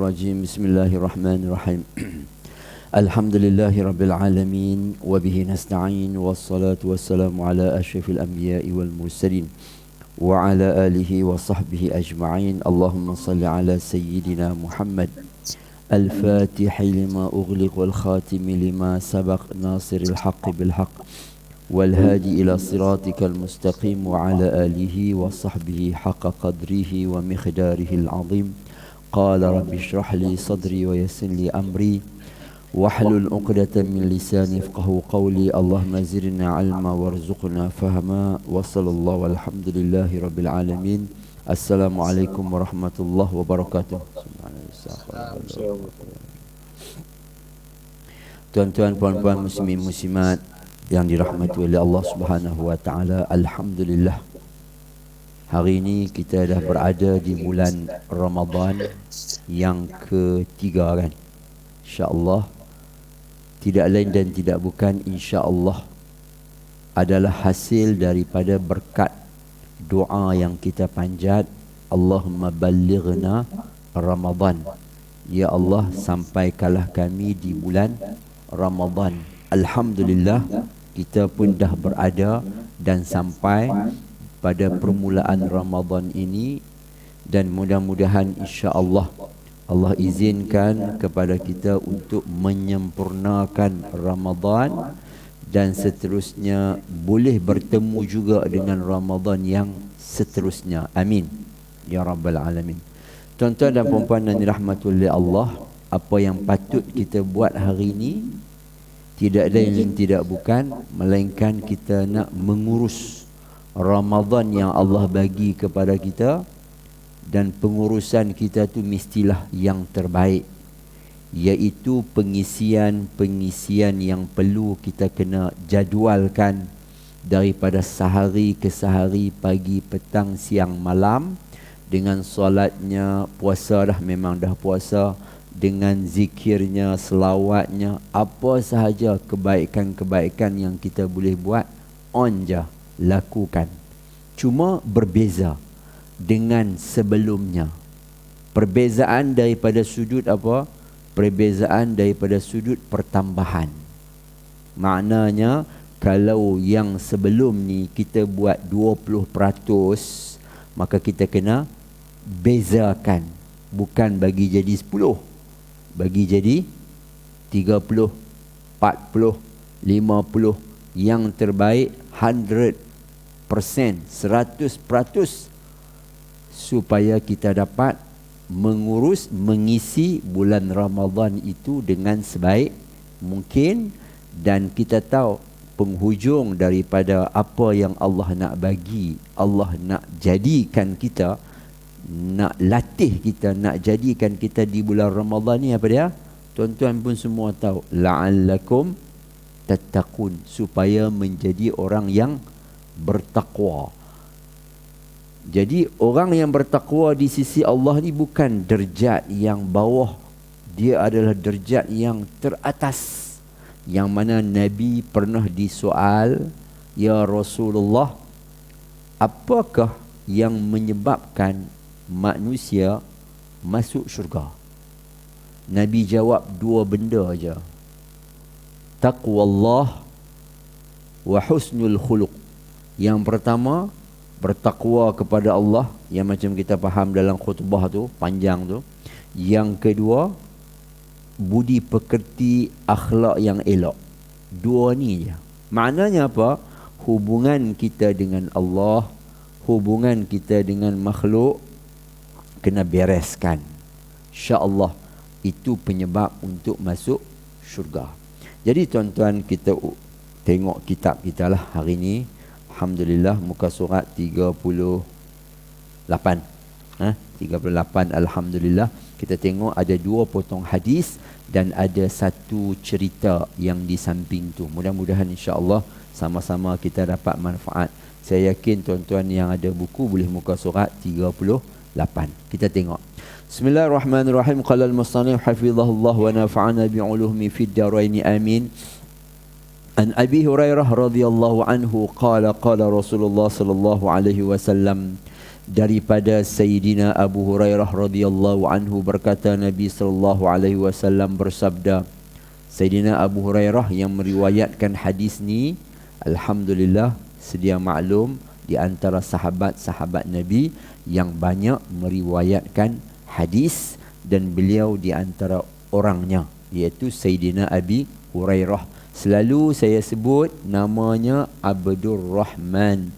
الرجيم بسم الله الرحمن الرحيم الحمد لله رب العالمين وبه نستعين والصلاة والسلام على أشرف الأنبياء والمرسلين وعلى آله وصحبه أجمعين اللهم صل على سيدنا محمد الفاتح لما أغلق والخاتم لما سبق ناصر الحق بالحق والهادي إلى صراطك المستقيم وعلى آله وصحبه حق قدره ومقداره العظيم قال رب اشرح لي صدري ويسر لي أمري واحلل عقدة من لساني يفقهوا قولي اللهم زدنا علما وارزقنا فهما وصلى الله والحمد لله رب العالمين السلام عليكم ورحمة الله وبركاته. Tuan-tuan, puan-puan, muslimin, muslimat yang dirahmati oleh Allah Subhanahu wa taala, alhamdulillah. Hari ini kita dah berada di bulan Ramadan yang ketiga kan. Insya-Allah tidak lain dan tidak bukan insya-Allah adalah hasil daripada berkat doa yang kita panjat, Allahumma ballighna Ramadan. Ya Allah, sampaikanlah kami di bulan Ramadan. Alhamdulillah, kita pun dah berada dan sampai pada permulaan Ramadan ini, dan mudah-mudahan insya-Allah Allah izinkan kepada kita untuk menyempurnakan Ramadan dan seterusnya boleh bertemu juga dengan Ramadan yang seterusnya. Amin ya rabbal alamin. Tuan-tuan dan puan-puan yang dirahmati oleh Allah, apa yang patut kita buat hari ini tidak ada yang tidak bukan melainkan kita nak mengurus Ramadan yang Allah bagi kepada kita, dan pengurusan kita tu mestilah yang terbaik, iaitu pengisian yang perlu kita kena jadualkan daripada sehari ke sehari, pagi, petang, siang, malam, dengan solatnya, puasa dah memang dah puasa, dengan zikirnya, selawatnya, apa sahaja kebaikan-kebaikan yang kita boleh buat, on je lakukan. Cuma berbeza dengan sebelumnya. Perbezaan daripada sudut apa? Perbezaan daripada sudut pertambahan. Maknanya kalau yang sebelum ni kita buat 20%, maka kita kena bezakan, bukan bagi jadi 10, bagi jadi 30, 40, 50, yang terbaik 100%, 100%, supaya kita dapat mengisi bulan Ramadan itu dengan sebaik mungkin. Dan kita tahu penghujung daripada apa yang Allah nak bagi, Allah nak jadikan kita, nak latih kita, nak jadikan kita di bulan Ramadan ni apa dia? Tuan-tuan pun semua tahu, la'allakum tattaqun, supaya menjadi orang yang bertakwa. Jadi orang yang bertakwa di sisi Allah ni bukan derajat yang bawah, dia adalah derajat yang teratas, yang mana Nabi pernah disoal, ya Rasulullah, apakah yang menyebabkan manusia masuk syurga? Nabi jawab dua benda aja, taqwallah wa husnul khuluq. Yang pertama, bertakwa kepada Allah, yang macam kita faham dalam khutbah tu, panjang tu. Yang kedua, budi pekerti, akhlak yang elok. Dua ni je. Maknanya apa? Hubungan kita dengan Allah, hubungan kita dengan makhluk kena bereskan. InsyaAllah itu penyebab untuk masuk syurga. Jadi tuan-tuan, kita tengok kitab kita lah hari ni. Alhamdulillah, muka surat 38. 38, alhamdulillah. Kita tengok ada 2 potong hadis dan ada 1 cerita yang di samping tu. Mudah-mudahan insya-Allah sama-sama kita dapat manfaat. Saya yakin tuan-tuan yang ada buku boleh muka surat 38. Kita tengok. Bismillahirrahmanirrahim. Qala al-musannif hafizahullah wa nafa'ana bi'ulumihi fid darain amin. An Abi Hurairah radhiyallahu anhu qala qala Rasulullah sallallahu alaihi wasallam daripada Sayyidina Abu Hurairah radhiyallahu anhu berkata, Nabi sallallahu alaihi wasallam bersabda. Sayyidina Abu Hurairah yang meriwayatkan hadis ni, alhamdulillah, sedia maklum, di antara sahabat-sahabat Nabi yang banyak meriwayatkan hadis, dan beliau di antara orangnya iaitu Sayyidina Abi Hurairah. Selalu saya sebut namanya Abdul Rahman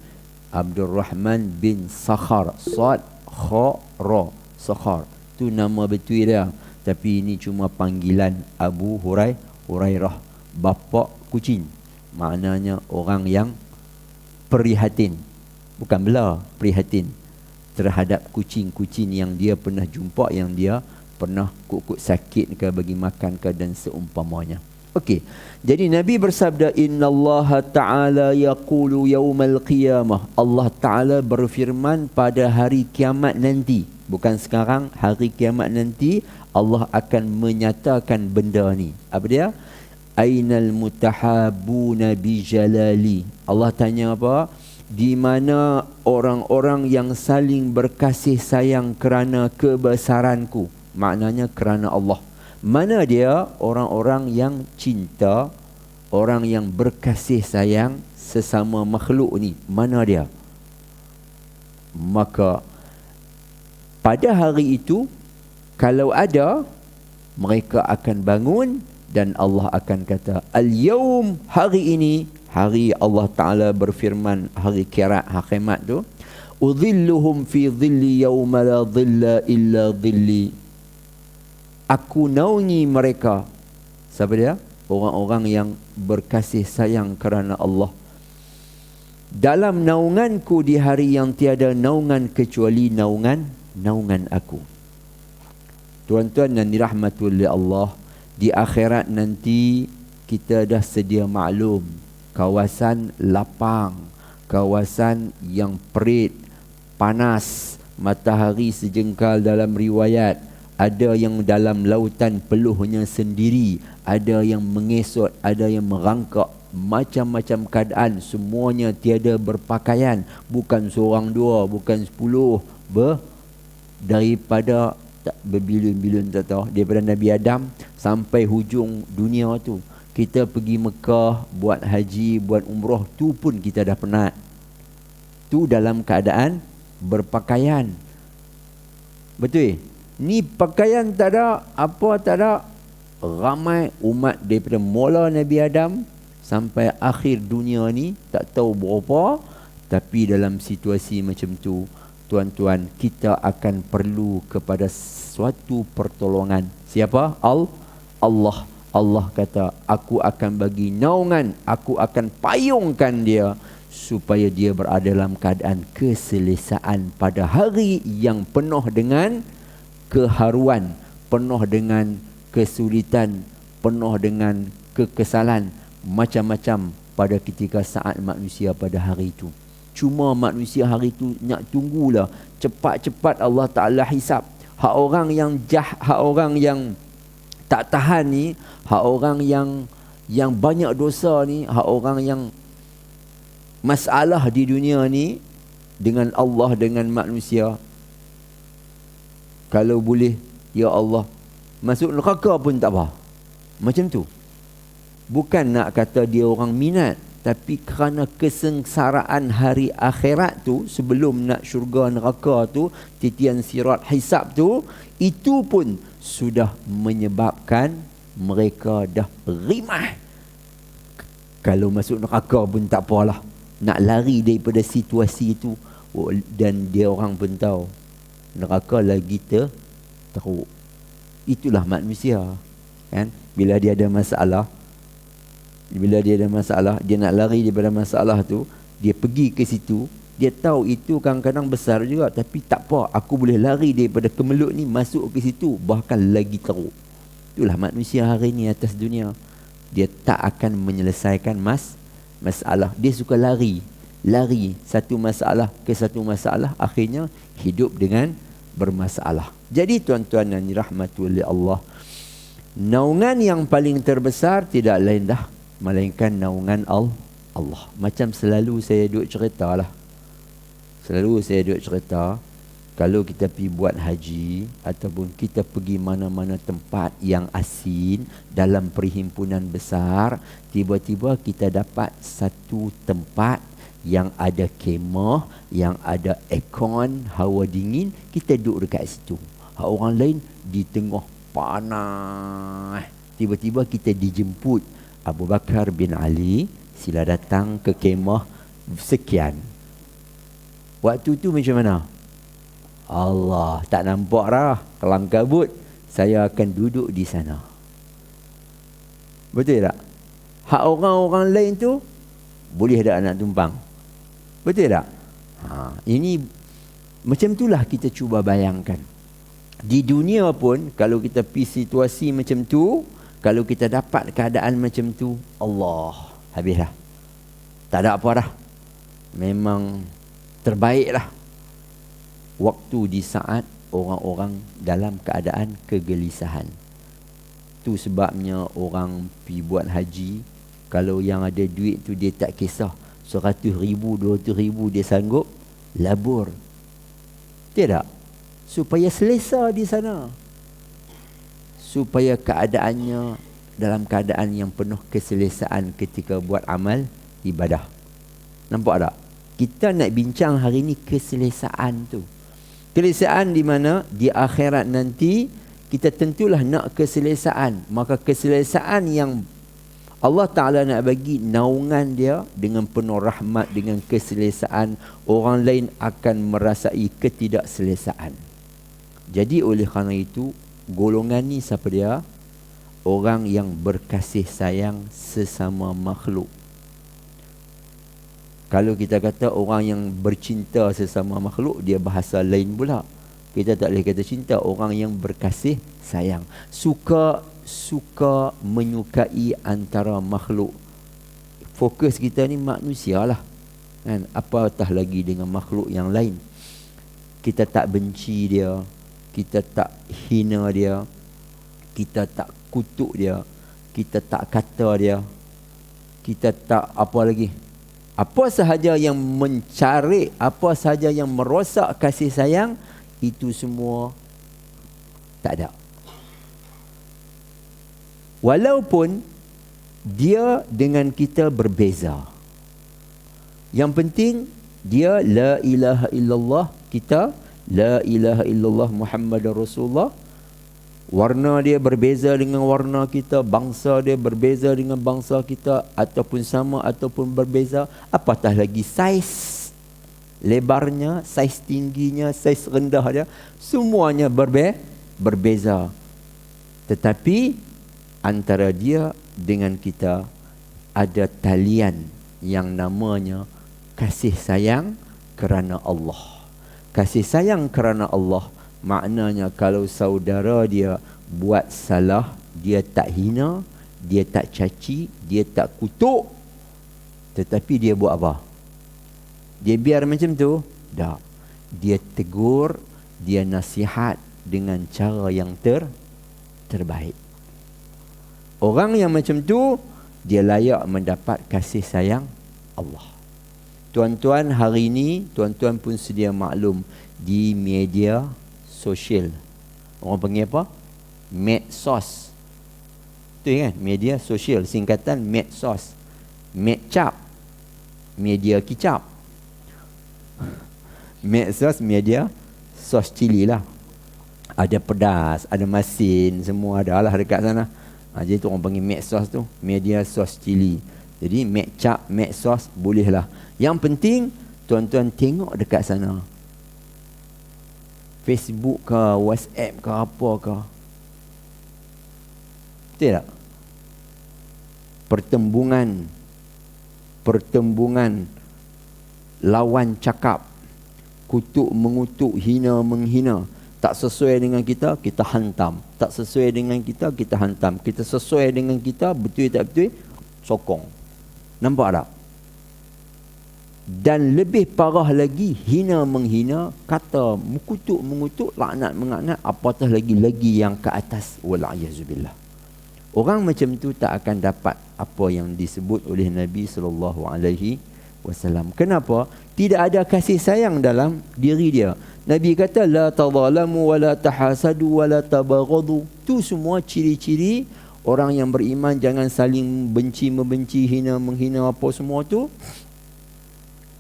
bin Sakhar, Sad Kha Ra, Sakhar. Tu nama betul dia. Tapi ini cuma panggilan Abu Hurairah, bapa kucing. Maknanya orang yang prihatin, bukan bela, prihatin terhadap kucing-kucing yang dia pernah jumpa, yang dia pernah kukuk sakit ke, bagi makan ke, dan seumpamanya. Okey. Jadi Nabi bersabda, innallaha ta'ala yaqulu yaumal qiyamah. Allah Ta'ala berfirman pada hari kiamat nanti. Bukan sekarang, hari kiamat nanti Allah akan menyatakan benda ni. Apa dia? Ainal mutahabuna bi jalali. Allah tanya apa? Di mana orang-orang yang saling berkasih sayang kerana kebesaranku? Maknanya kerana Allah. Mana dia orang-orang yang cinta, orang yang berkasih sayang sesama makhluk ni? Mana dia? Maka pada hari itu, kalau ada, mereka akan bangun dan Allah akan kata, al-yawm, hari ini, hari Allah Ta'ala berfirman, hari kiamat tu, udhilluhum fi dhilli yawma la dhilla illa dhilli. Aku naungi mereka. Siapa dia? Orang-orang yang berkasih sayang kerana Allah. Dalam naunganku di hari yang tiada naungan kecuali naungan aku. Tuan-tuan yang dirahmati oleh Allah, di akhirat nanti kita dah sedia maklum, kawasan lapang, kawasan yang perit, panas, matahari sejengkal dalam riwayat. Ada yang dalam lautan peluhnya sendiri, ada yang mengesot, ada yang merangkak, macam-macam keadaan, semuanya tiada berpakaian, bukan seorang dua, bukan 10, daripada berbilion-bilion, tak tahu, daripada Nabi Adam sampai hujung dunia tu. Kita pergi Mekah buat haji, buat umrah, tu pun kita dah penat. Tu dalam keadaan berpakaian. Betul? Ni pakaian tak ada, apa tak ada. Ramai umat daripada mula Nabi Adam sampai akhir dunia ni, tak tahu berapa. Tapi dalam situasi macam tu, tuan-tuan, kita akan perlu kepada suatu pertolongan. Siapa? Allah. Allah kata, aku akan bagi naungan, aku akan payungkan dia supaya dia berada dalam keadaan keselesaan pada hari yang penuh dengan keharuan, penuh dengan kesulitan, penuh dengan kekesalan, macam-macam pada ketika saat manusia pada hari itu. Cuma manusia hari itu nak tunggulah cepat-cepat Allah Ta'ala hisap. Hak orang yang hak orang yang tak tahan ni, hak orang yang banyak dosa ni, hak orang yang masalah di dunia ni dengan Allah, dengan manusia, kalau boleh, ya Allah, masuk neraka pun tak apa. Macam tu. Bukan nak kata dia orang minat, tapi kerana kesengsaraan hari akhirat tu, sebelum nak syurga neraka tu, titian sirat hisab tu, itu pun sudah menyebabkan mereka dah rimah. Kalau masuk neraka pun tak apalah, nak lari daripada situasi itu. Dan dia orang pun tahu neraka lagi teruk. Itulah manusia, kan? Bila dia ada masalah, dia nak lari daripada masalah tu, dia pergi ke situ. Dia tahu itu kadang-kadang besar juga, tapi tak apa, aku boleh lari daripada kemelut ni, masuk ke situ, bahkan lagi teruk. Itulah manusia hari ni atas dunia. Dia tak akan menyelesaikan masalah. Dia suka lari satu masalah ke satu masalah, akhirnya hidup dengan bermasalah. Jadi tuan-tuan yang dirahmati oleh Allah, naungan yang paling terbesar tidak lain dah melainkan naungan Allah. Macam selalu saya duk cerita lah, Selalu saya duk cerita, kalau kita pergi buat haji ataupun kita pergi mana-mana tempat yang asin dalam perhimpunan besar, tiba-tiba kita dapat satu tempat yang ada kemah, yang ada aircon, hawa dingin, kita duduk dekat situ. Orang lain di tengah panas. Tiba-tiba kita dijemput, Abu Bakar bin Ali, sila datang ke kemah sekian. Waktu tu macam mana? Allah, tak nampak dah, kelam kabut, saya akan duduk di sana. Betul tak? Hak orang-orang lain tu boleh tak nak tumpang? Betul tak? Ini macam itulah kita cuba bayangkan. Di dunia pun kalau kita pergi situasi macam tu, kalau kita dapat keadaan macam tu, Allah, habislah. Tak ada apa dah. Memang terbaiklah waktu di saat orang-orang dalam keadaan kegelisahan. Tu sebabnya orang pergi buat haji, kalau yang ada duit tu dia tak kisah, 100,000, 200,000 dia sanggup labur. Tidak, supaya selesa di sana, supaya keadaannya dalam keadaan yang penuh keselesaan ketika buat amal ibadah. Nampak tak? Kita nak bincang hari ni keselesaan tu. Keselesaan di mana? Di akhirat nanti kita tentulah nak keselesaan. Maka keselesaan yang Allah Ta'ala nak bagi naungan dia dengan penuh rahmat, dengan keselesaan, orang lain akan merasai ketidakselesaan. Jadi oleh kerana itu, golongan ni siapa dia? Orang yang berkasih sayang sesama makhluk. Kalau kita kata orang yang bercinta sesama makhluk, dia bahasa lain pula. Kita tak boleh kata cinta. Orang yang berkasih sayang, suka menyukai antara makhluk. Fokus kita ni manusia lah, kan? Apatah lagi dengan makhluk yang lain. Kita tak benci dia, kita tak hina dia, kita tak kutuk dia, kita tak kata dia, kita tak apa lagi, apa sahaja yang mencari, apa sahaja yang merosak kasih sayang, itu semua tak ada. Walaupun dia dengan kita berbeza, yang penting dia la ilaha illallah, kita la ilaha illallah Muhammadar Rasulullah. Warna dia berbeza dengan warna kita, bangsa dia berbeza dengan bangsa kita, ataupun sama ataupun berbeza, apatah lagi saiz lebarnya, saiz tingginya, saiz rendah dia, semuanya berbeza. Tetapi antara dia dengan kita ada talian yang namanya kasih sayang kerana Allah. Kasih sayang kerana Allah maknanya kalau saudara dia buat salah, dia tak hina, dia tak caci, dia tak kutuk, tetapi dia buat apa? Dia biar macam tu? Tak. Dia tegur, dia nasihat dengan cara yang terbaik. Orang yang macam tu, dia layak mendapat kasih sayang Allah. Tuan-tuan, hari ini tuan-tuan pun sedia maklum di media sosial. Orang panggil apa? Medsos. Betul kan? Media sosial, singkatan medsos. Medcap, media kicap. Medsos, media sos cili lah. Ada pedas, ada masin, semua ada lah dekat sana. Jadi tu orang panggil medsos tu, media sos cili. Jadi medcap, medsos boleh lah. Yang penting tuan-tuan tengok dekat sana, Facebook ke, WhatsApp ke, apa ke. Betul tak? Pertembungan lawan cakap, kutuk mengutuk, hina menghina, tak sesuai dengan kita, kita hantam. Tak sesuai dengan kita, kita hantam. Kita sesuai dengan kita, betul tak betul, sokong. Nampak tak? Dan lebih parah lagi, hina menghina, kata kutuk mengutuk, laknat menganat, apatah lagi yang ke atas, wal'ayazubillah. Orang macam tu tak akan dapat apa yang disebut oleh Nabi sallallahu alaihi wasallam. Kenapa? Tidak ada kasih sayang dalam diri dia. Nabi kata la tadhalamu wa la tahasadu wa la tabaghadu. Tu semua ciri-ciri orang yang beriman. Jangan saling benci membenci, hina menghina, apa semua tu.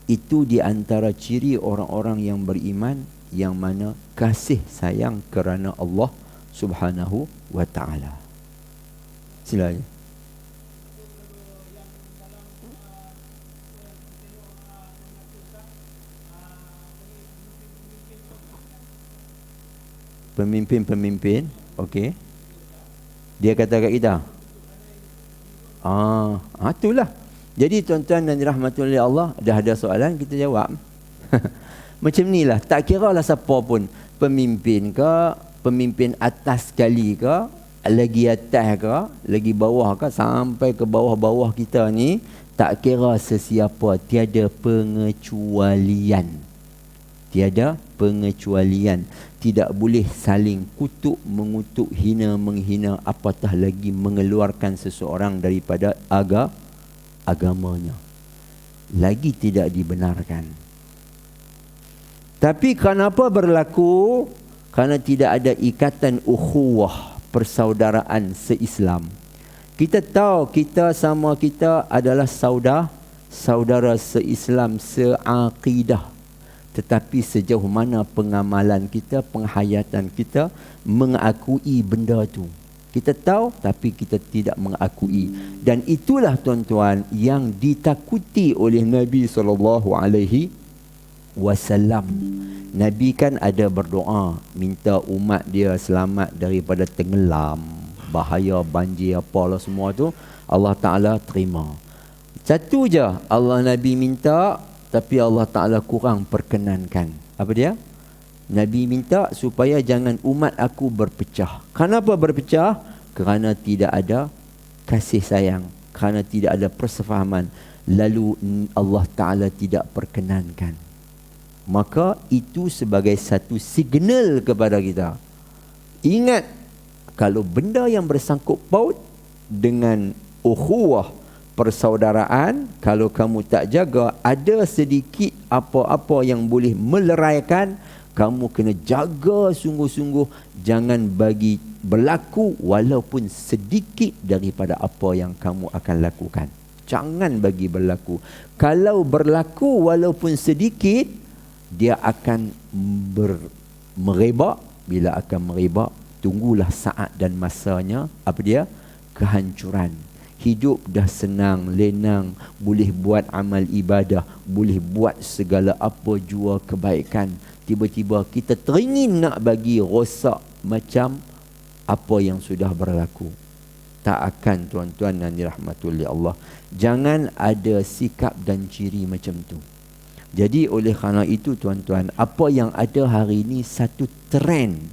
Itu di antara ciri orang-orang yang beriman, yang mana kasih sayang kerana Allah Subhanahu wa ta'ala. Silakan. Pemimpin-pemimpin, okey. Dia kata kat kita. Itulah. Jadi tuan-tuan dan dirahmati oleh Allah, dah ada soalan kita jawab. Macam ni lah, tak kira lah siapa pun, pemimpin ke, pemimpin atas sekali ke, lagi atas ke, lagi bawah ke, sampai ke bawah-bawah kita ni, tak kira sesiapa, tiada pengecualian. Tiada pengecualian. Tidak boleh saling kutuk, mengutuk, hina, menghina, apatah lagi mengeluarkan seseorang daripada agamanya. Lagi tidak dibenarkan. Tapi kenapa berlaku? Kerana tidak ada ikatan ukhuwah, persaudaraan se-Islam. Kita tahu kita sama kita adalah saudara se-Islam, se-aqidah. Tetapi sejauh mana pengamalan kita, penghayatan kita mengakui benda tu. Kita tahu tapi kita tidak mengakui. Dan itulah tuan-tuan yang ditakuti oleh Nabi SAW. Nabi kan ada berdoa, minta umat dia selamat daripada tenggelam, bahaya banjir apalah semua tu. Allah Ta'ala terima. Satu je Allah Nabi minta, tapi Allah Ta'ala kurang perkenankan. Apa dia? Nabi minta supaya jangan umat aku berpecah. Kenapa berpecah? Kerana tidak ada kasih sayang, kerana tidak ada persefahaman. Lalu Allah Ta'ala tidak perkenankan. Maka itu sebagai satu signal kepada kita. Ingat, kalau benda yang bersangkut paut dengan ukhuwah, persaudaraan, kalau kamu tak jaga, ada sedikit apa-apa yang boleh meleraikan, kamu kena jaga sungguh-sungguh. Jangan bagi berlaku walaupun sedikit daripada apa yang kamu akan lakukan. Jangan bagi berlaku. Kalau berlaku walaupun sedikit, dia akan merebak. Bila akan merebak, tunggulah saat dan masanya. Apa dia? Kehancuran. Hidup dah senang, lenang, boleh buat amal ibadah, boleh buat segala apa jua kebaikan. Tiba-tiba kita teringin nak bagi rosak macam apa yang sudah berlaku. Tak akan, tuan-tuan dan dirahmati oleh Allah. Jangan ada sikap dan ciri macam tu. Jadi oleh kerana itu tuan-tuan, apa yang ada hari ini satu trend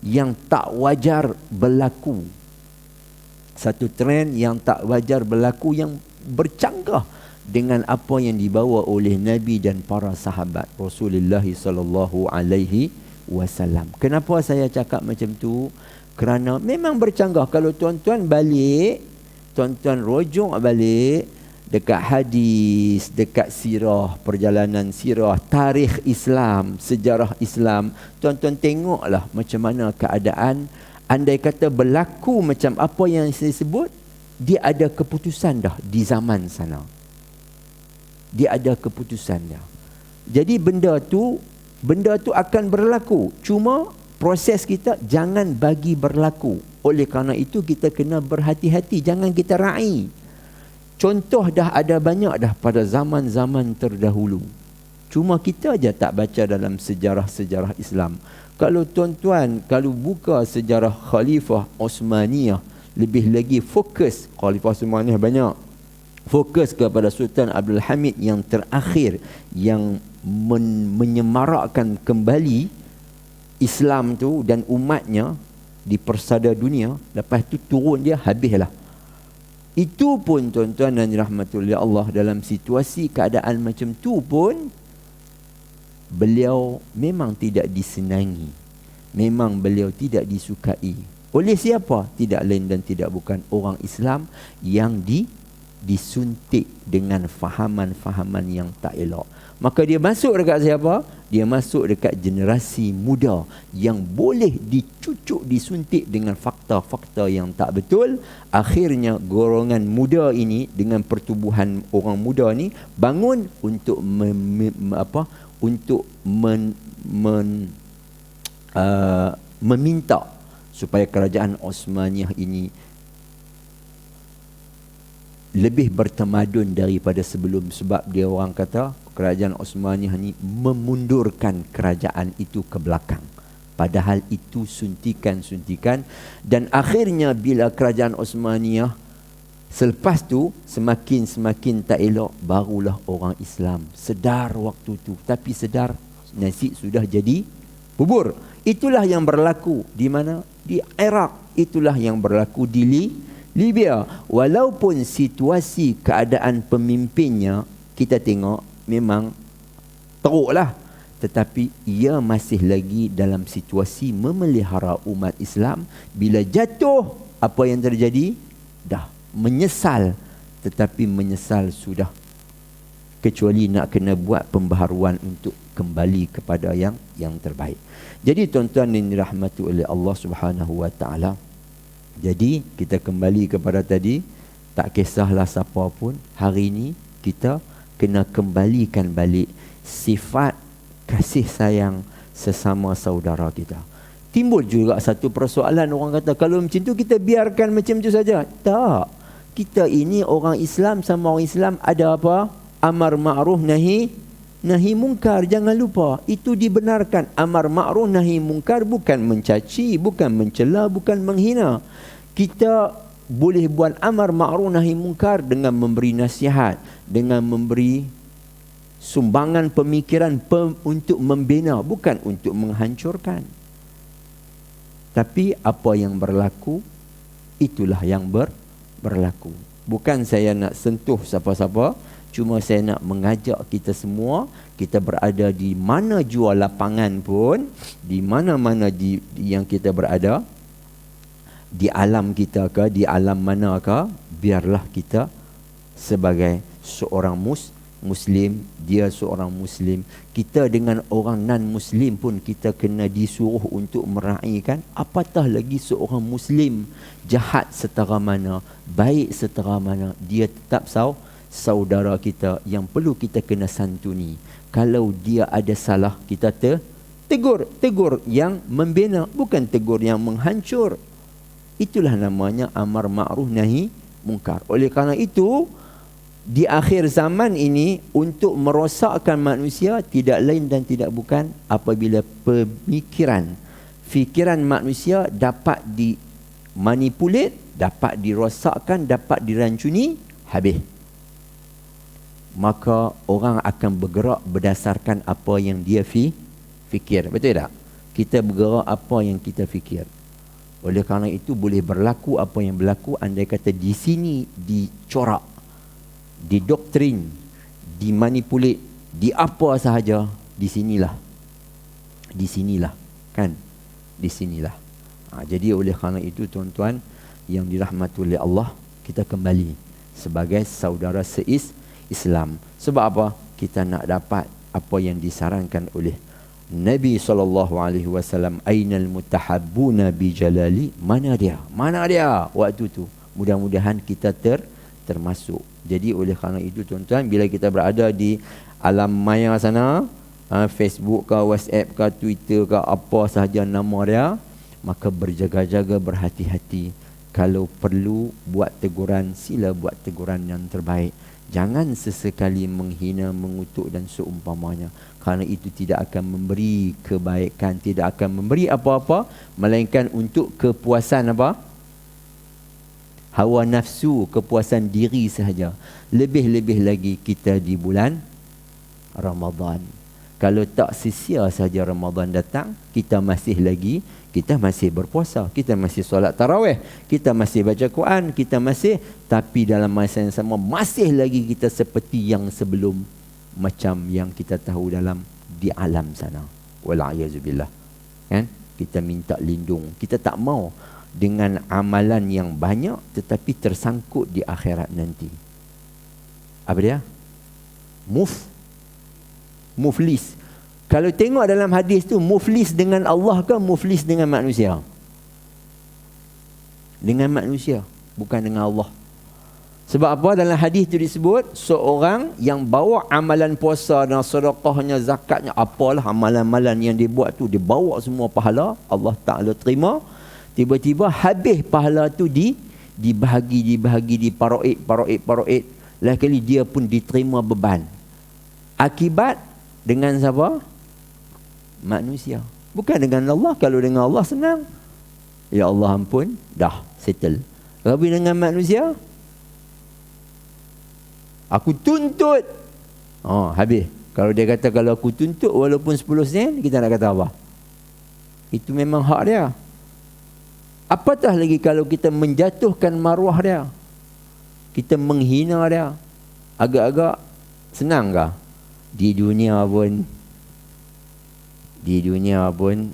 yang tak wajar berlaku. Satu trend yang tak wajar berlaku, yang bercanggah dengan apa yang dibawa oleh Nabi dan para sahabat Rasulullah sallallahu alaihi wasallam. Kenapa saya cakap macam tu? Kerana memang bercanggah. Kalau tuan-tuan balik, tuan-tuan rujuk balik dekat hadis, dekat sirah, perjalanan sirah, tarikh Islam, sejarah Islam, tuan-tuan tengoklah macam mana keadaan. Andai kata berlaku macam apa yang saya sebut, dia ada keputusan dah di zaman sana. Dia ada keputusan dah. Jadi benda tu akan berlaku. Cuma proses kita jangan bagi berlaku. Oleh kerana itu kita kena berhati-hati, jangan kita raih. Contoh dah ada banyak dah pada zaman-zaman terdahulu. Cuma kita aja tak baca dalam sejarah-sejarah Islam. Kalau tuan-tuan, kalau buka sejarah Khalifah Osmaniyah, lebih lagi fokus, Khalifah Osmaniyah banyak, fokus kepada Sultan Abdul Hamid yang terakhir, yang menyemarakkan kembali Islam tu dan umatnya di persada dunia. Lepas tu turun dia, habislah. Itu pun tuan-tuan dan dirahmati oleh Allah, dalam situasi keadaan macam tu pun beliau memang tidak disenangi. Memang beliau tidak disukai. Oleh siapa? Tidak lain dan tidak bukan orang Islam yang disuntik dengan fahaman-fahaman yang tak elok. Maka dia masuk dekat siapa? Dia masuk dekat generasi muda yang boleh dicucuk, disuntik dengan fakta-fakta yang tak betul. Akhirnya golongan muda ini dengan pertubuhan orang muda ni bangun untuk meminta supaya kerajaan Osmaniyah ini lebih bertamadun daripada sebelum. Sebab dia orang kata kerajaan Osmaniyah ni memundurkan kerajaan itu ke belakang, padahal itu suntikan-suntikan. Dan akhirnya bila kerajaan Osmaniyah selepas tu semakin tak elok, barulah orang Islam sedar waktu tu. Tapi sedar nasi sudah jadi bubur. Itulah yang berlaku di mana? Di Iraq. Itulah yang berlaku di Libya. Walaupun situasi keadaan pemimpinnya kita tengok memang teruklah, tetapi ia masih lagi dalam situasi memelihara umat Islam. Bila jatuh, apa yang terjadi? Dah menyesal, tetapi menyesal sudah, kecuali nak kena buat pembaharuan untuk kembali kepada yang terbaik. Jadi tuan-tuan yang dirahmati oleh Allah Subhanahu wa taala, jadi kita kembali kepada tadi, tak kisahlah siapa pun, hari ini kita kena kembalikan balik sifat kasih sayang sesama saudara kita. Timbul juga satu persoalan, orang kata kalau macam tu kita biarkan macam tu saja. Tak. Kita ini orang Islam sama orang Islam ada apa? Amar ma'ruf nahi mungkar. Jangan lupa, itu dibenarkan. Amar ma'ruf nahi mungkar bukan mencaci, bukan mencela, bukan menghina. Kita boleh buat amar ma'ruf nahi mungkar dengan memberi nasihat, dengan memberi sumbangan pemikiran untuk membina, bukan untuk menghancurkan. Tapi apa yang berlaku, itulah yang berlaku. Bukan saya nak sentuh siapa-siapa, cuma saya nak mengajak kita semua, kita berada di mana jua lapangan pun, di mana-mana yang kita berada, di alam kita ke, di alam manakah, biarlah kita sebagai seorang Muslim, dia seorang Muslim. Kita dengan orang non-Muslim pun kita kena disuruh untuk meraihkan. Apatah lagi seorang Muslim, jahat setara mana, baik setara mana, dia tetap saudara kita yang perlu kita kena santuni. Kalau dia ada salah, kita tegur yang membina, bukan tegur yang menghancur. Itulah namanya amar ma'ruf nahi mungkar. Oleh kerana itu, di akhir zaman ini, untuk merosakkan manusia tidak lain dan tidak bukan apabila fikiran manusia dapat dimanipulat, dapat dirosakkan, dapat dirancuni, habis. Maka orang akan bergerak berdasarkan apa yang dia fikir. Betul tak? Kita bergerak apa yang kita fikir. Oleh kerana itu boleh berlaku apa yang berlaku, andai kata di sini dicorak, didoktrin, dimanipulate, di apa sahaja, di sinilah kan, di sinilah. Jadi oleh kerana itu tuan-tuan yang dirahmati oleh Allah, kita kembali sebagai saudara Islam. Sebab apa? Kita nak dapat apa yang disarankan oleh Nabi SAW. Ainal mutahabbuna bi jalali. Mana dia waktu tu. Mudah-mudahan kita termasuk. Jadi oleh kerana itu tuan-tuan, bila kita berada di alam maya sana, Facebook ke, WhatsApp ke, Twitter ke, apa sahaja nama dia, maka berjaga-jaga, berhati-hati. Kalau perlu buat teguran, sila buat teguran yang terbaik. Jangan sesekali menghina, mengutuk dan seumpamanya. Kerana itu tidak akan memberi kebaikan, tidak akan memberi apa-apa, melainkan untuk kepuasan apa? Hawa nafsu, kepuasan diri sahaja. Lebih-lebih lagi kita di bulan Ramadan. Kalau tak sia-sia saja Ramadan datang, kita masih berpuasa, kita masih solat tarawih, kita masih baca Quran, tapi dalam masa yang sama masih lagi kita seperti yang sebelum, macam yang kita tahu di alam sana. Wal'ayazubillah. Kan? Kita minta lindung. Kita tak mau dengan amalan yang banyak tetapi tersangkut di akhirat nanti. Apa dia? Muflis. Kalau tengok dalam hadis tu, muflis dengan Allah ke muflis dengan manusia? Dengan manusia, bukan dengan Allah. Sebab apa? Dalam hadis tu disebut seorang yang bawa amalan puasa dan sedekahnya, zakatnya, apalah amalan-amalan yang dia buat tu, dia bawa semua pahala, Allah Ta'ala terima. Tiba-tiba habis pahala tu dibahagi, diparoid. Lain kali dia pun diterima beban. Akibat dengan siapa? Manusia. Bukan dengan Allah. Kalau dengan Allah senang, ya Allah ampun, dah settle. Tapi dengan manusia, aku tuntut, habis. Kalau dia kata kalau aku tuntut walaupun 10 sen, kita nak kata apa? Itu memang hak dia. Apatah lagi kalau kita menjatuhkan maruah dia, kita menghina dia. Agak-agak senang kah? Di dunia pun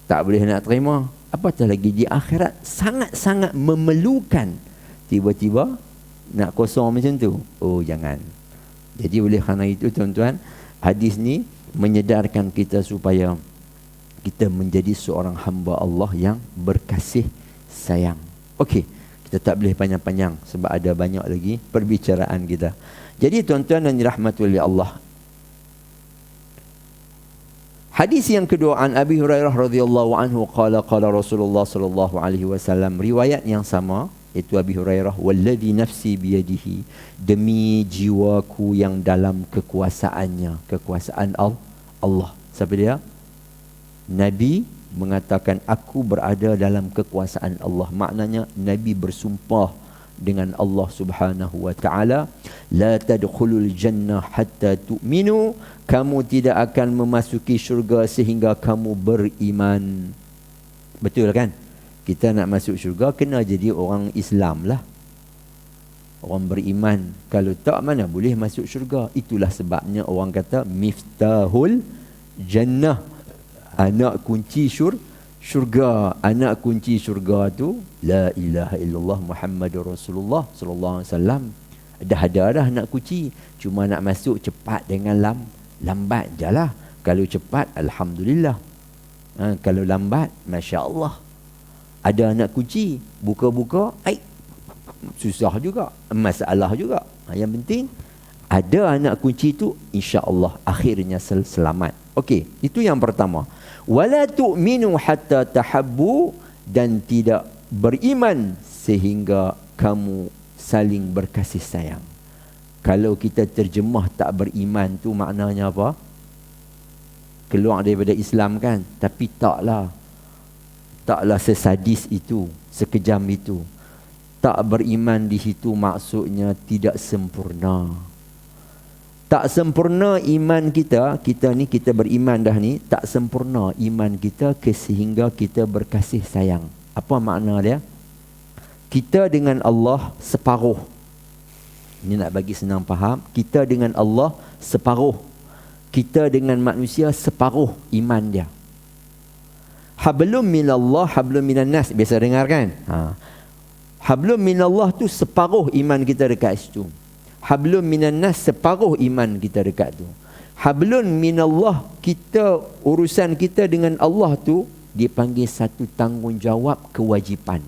tak boleh nak terima, apatah lagi di akhirat sangat-sangat memerlukan. Tiba-tiba nak kosong macam tu, jangan. Jadi oleh kerana itu tuan-tuan, hadis ni menyedarkan kita supaya kita menjadi seorang hamba Allah yang berkasih sayang. Okey, kita tak boleh panjang-panjang sebab ada banyak lagi perbicaraan kita. Jadi tuan-tuan dan dirahmati oleh Allah, hadis yang kedua, an Abi Hurairah radhiyallahu anhu qala Rasulullah sallallahu alaihi wasallam, riwayat yang sama, itu Abi Hurairah, walladhi nafsi biyadihi, demi jiwaku yang dalam kekuasaannya, kekuasaan Allah. Siapa dia? Nabi mengatakan aku berada dalam kekuasaan Allah. Maknanya Nabi bersumpah dengan Allah Subhanahu wa taala, la tadkhulul jannah hatta tu'minu, kamu tidak akan memasuki syurga sehingga kamu beriman. Betul kan? Kita nak masuk syurga kena jadi orang Islam lah, orang beriman. Kalau tak, mana boleh masuk syurga. Itulah sebabnya orang kata miftahul jannah, anak kunci syurga. Anak kunci syurga tu la ilaha illallah Muhammadur Rasulullah sallallahu alaihi wasallam. Dah anak kunci, cuma nak masuk cepat dengan lambat jelah. Kalau cepat alhamdulillah, kalau lambat masya-Allah. Ada anak kunci, buka-buka susah juga, masalah juga. Yang penting ada anak kunci tu, insya-Allah akhirnya selamat. Okey, itu yang pertama. Wala tu'minu hatta tahabbu, dan tidak beriman sehingga kamu saling berkasih sayang. Kalau kita terjemah tak beriman tu maknanya apa? Keluar daripada Islam kan? Tapi taklah sesadis itu, sekejam itu. Tak beriman di situ maksudnya tidak sempurna. Tak sempurna iman kita ni, kita beriman dah ni, tak sempurna iman kita sehingga kita berkasih sayang. Apa makna dia? Kita dengan Allah separuh. Ini nak bagi senang faham. Kita dengan Allah separuh. Kita dengan manusia separuh iman dia. Hablum minallah, hablum minan nas. Biasa dengar kan? Hablum minallah tu separuh iman kita dekat situ. Hablum minan nas, separuh iman kita dekat tu. Hablun minallah, kita, urusan kita dengan Allah tu dipanggil satu tanggungjawab, kewajipan.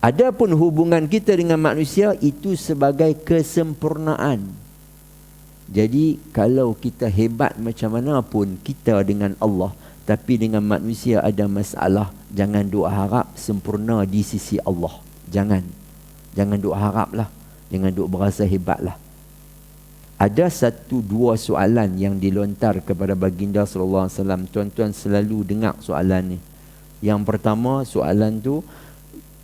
Adapun hubungan kita dengan manusia itu sebagai kesempurnaan. Jadi kalau kita hebat macam mana pun kita dengan Allah, tapi dengan manusia ada masalah, jangan duk harap sempurna di sisi Allah. Jangan duk harap lah. Jangan duk berasa hebat lah. Ada satu dua soalan yang dilontar kepada baginda sallallahu alaihi wasallam. Tuan-tuan selalu dengar soalan ni. Yang pertama, soalan tu,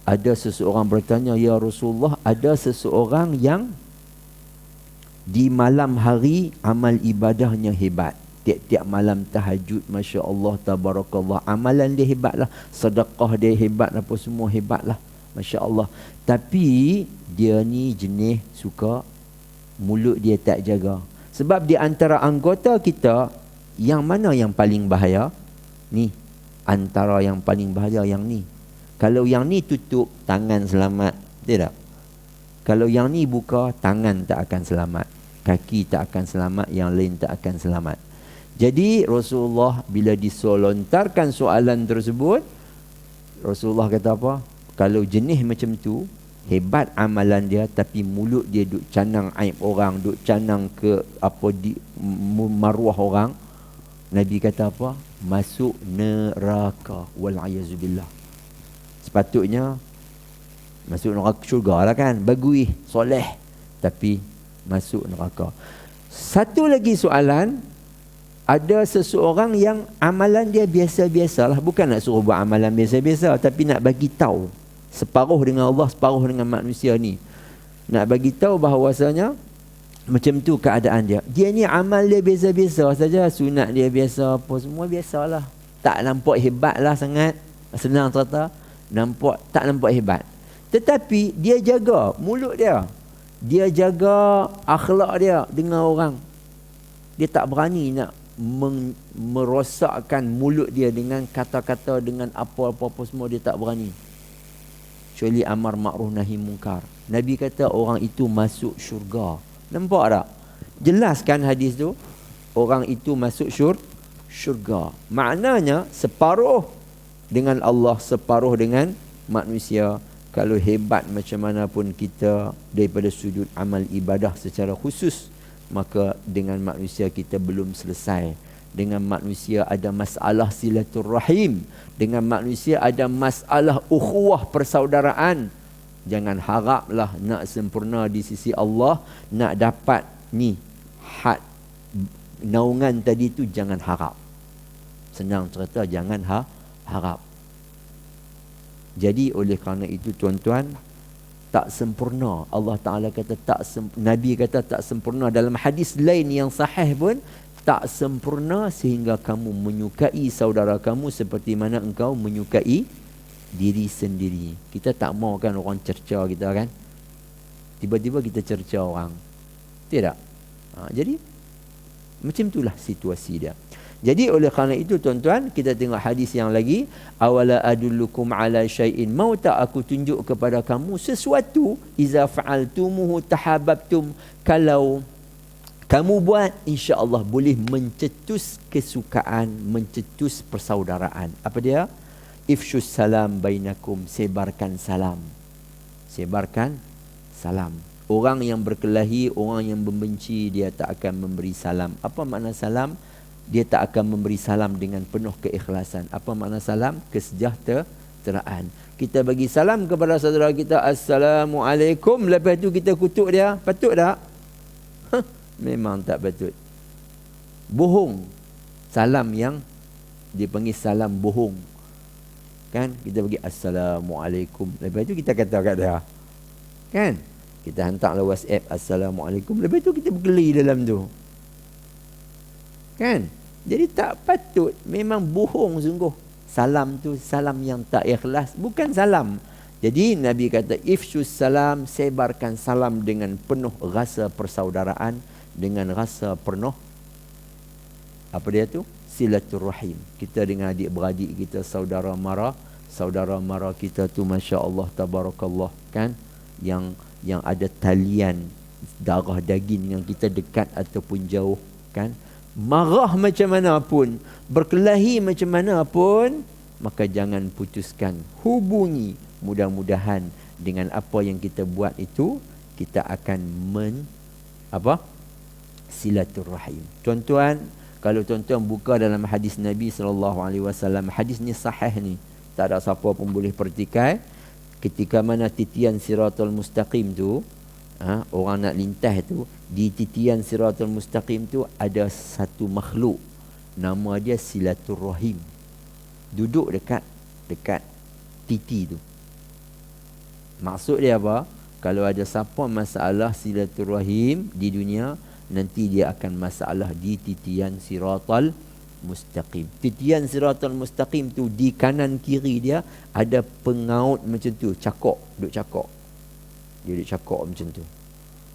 ada seseorang bertanya, ya Rasulullah, ada seseorang yang di malam hari amal ibadahnya hebat. Tiap-tiap malam tahajud, Masya Allah, Tabarakallah, amalan dia hebat lah, sedekah dia hebat, apa semua hebat lah, Masya Allah. Tapi dia ni jenis suka mulut dia tak jaga. Sebab di antara anggota kita, yang mana yang paling bahaya? Ni, antara yang paling bahaya yang ni. Kalau yang ni tutup, tangan selamat, tidak? Kalau yang ni buka, tangan tak akan selamat, kaki tak akan selamat, yang lain tak akan selamat. Jadi Rasulullah bila disolontarkan soalan tersebut, Rasulullah kata apa? Kalau jenis macam tu, hebat amalan dia, tapi mulut dia duk canang aib orang, duk canang ke apa di maruah orang, Nabi kata apa? Masuk neraka, wal'ayazubillah. Sepatutnya masuk neraka syurga lah kan, bagui, soleh, tapi masuk neraka. Satu lagi soalan, ada seseorang yang amalan dia biasa-biasa lah, bukan nak suruh buat amalan biasa-biasa, tapi nak bagi tahu, separuh dengan Allah, separuh dengan manusia ni, nak bagi tahu bahawasanya macam tu keadaan dia. Dia ni amal dia biasa-biasa saja, sunat dia biasa, apa semua biasalah, tak nampak hebat lah sangat, senang cerita, tak nampak hebat. Tetapi dia jaga mulut dia, dia jaga akhlak dia dengan orang. Dia tak berani nak merosakkan mulut dia dengan kata-kata, dengan apa-apa semua, dia tak berani. Kecuali amar ma'ruf nahi mungkar. Nabi kata orang itu masuk syurga. Nampak tak? Jelas kan hadis tu? Orang itu masuk syurga. Maknanya separuh dengan Allah, separuh dengan manusia. Kalau hebat macam mana pun kita daripada sudut amal ibadah secara khusus, maka dengan manusia kita belum selesai. Dengan manusia ada masalah silaturrahim, dengan manusia ada masalah ukhuwah persaudaraan. Jangan haraplah nak sempurna di sisi Allah, nak dapat ni had naungan tadi tu, jangan harap. Senang cerita, jangan harap. Jadi oleh kerana itu tuan-tuan, tak sempurna. Allah Ta'ala kata Nabi kata tak sempurna. Dalam hadis lain yang sahih pun, tak sempurna sehingga kamu menyukai saudara kamu seperti mana engkau menyukai diri sendiri. Kita tak mau kan orang cerca kita kan, tiba-tiba kita cerca orang, tidak? Jadi macam itulah situasi dia. Jadi oleh kerana itu tuan-tuan, kita tengok hadis yang lagi, awala adullukum ala syai'in, mau tak aku tunjuk kepada kamu sesuatu, iza fa'altumuhu tahabbtum, kalau kamu buat, insya-Allah boleh mencetus kesukaan, mencetus persaudaraan. Apa dia? Ifshus salam bainakum, sebarkan salam. Sebarkan salam. Orang yang berkelahi, orang yang membenci, dia tak akan memberi salam. Apa makna salam? Dia tak akan memberi salam dengan penuh keikhlasan. Apa makna salam? Kesejahteraan. Kita bagi salam kepada saudara kita, Assalamualaikum, lepas tu kita kutuk dia, patut tak? Memang tak patut. Bohong. Salam yang dipanggil salam bohong, kan? Kita bagi Assalamualaikum, lepas tu kita kata kat dia, kan? Kita hantarlah WhatsApp Assalamualaikum, lepas tu kita bergeli dalam tu, kan? Jadi tak patut. Memang bohong sungguh. Salam tu salam yang tak ikhlas, bukan salam. Jadi Nabi kata ifshus salam, sebarkan salam dengan penuh rasa persaudaraan, dengan rasa penuh apa dia tu? Silaturrahim. Kita dengan adik-beradik kita, saudara mara kita tu, masya-Allah tabarakallah, kan? Yang ada talian darah daging dengan kita, dekat ataupun jauh, kan? Marah macam mana pun, berkelahi macam mana pun, maka jangan putuskan, hubungi. Mudah-mudahan dengan apa yang kita buat itu, kita akan silaturrahim. Tuan-tuan, kalau tuan-tuan buka dalam hadis Nabi SAW, hadis ni sahih ni, tak ada siapa pun boleh pertikai. Ketika mana titian siratul mustaqim tu, orang nak lintas tu, di titian siratul mustaqim tu ada satu makhluk, nama dia silaturrahim, duduk dekat titi tu. Maksud dia apa? Kalau ada siapa masalah silaturrahim di dunia, nanti dia akan masalah di titian siratul mustaqim. Titian siratul mustaqim tu, di kanan kiri dia ada pengaut macam tu, cakok, duk cakok. Dia duk cakok macam tu.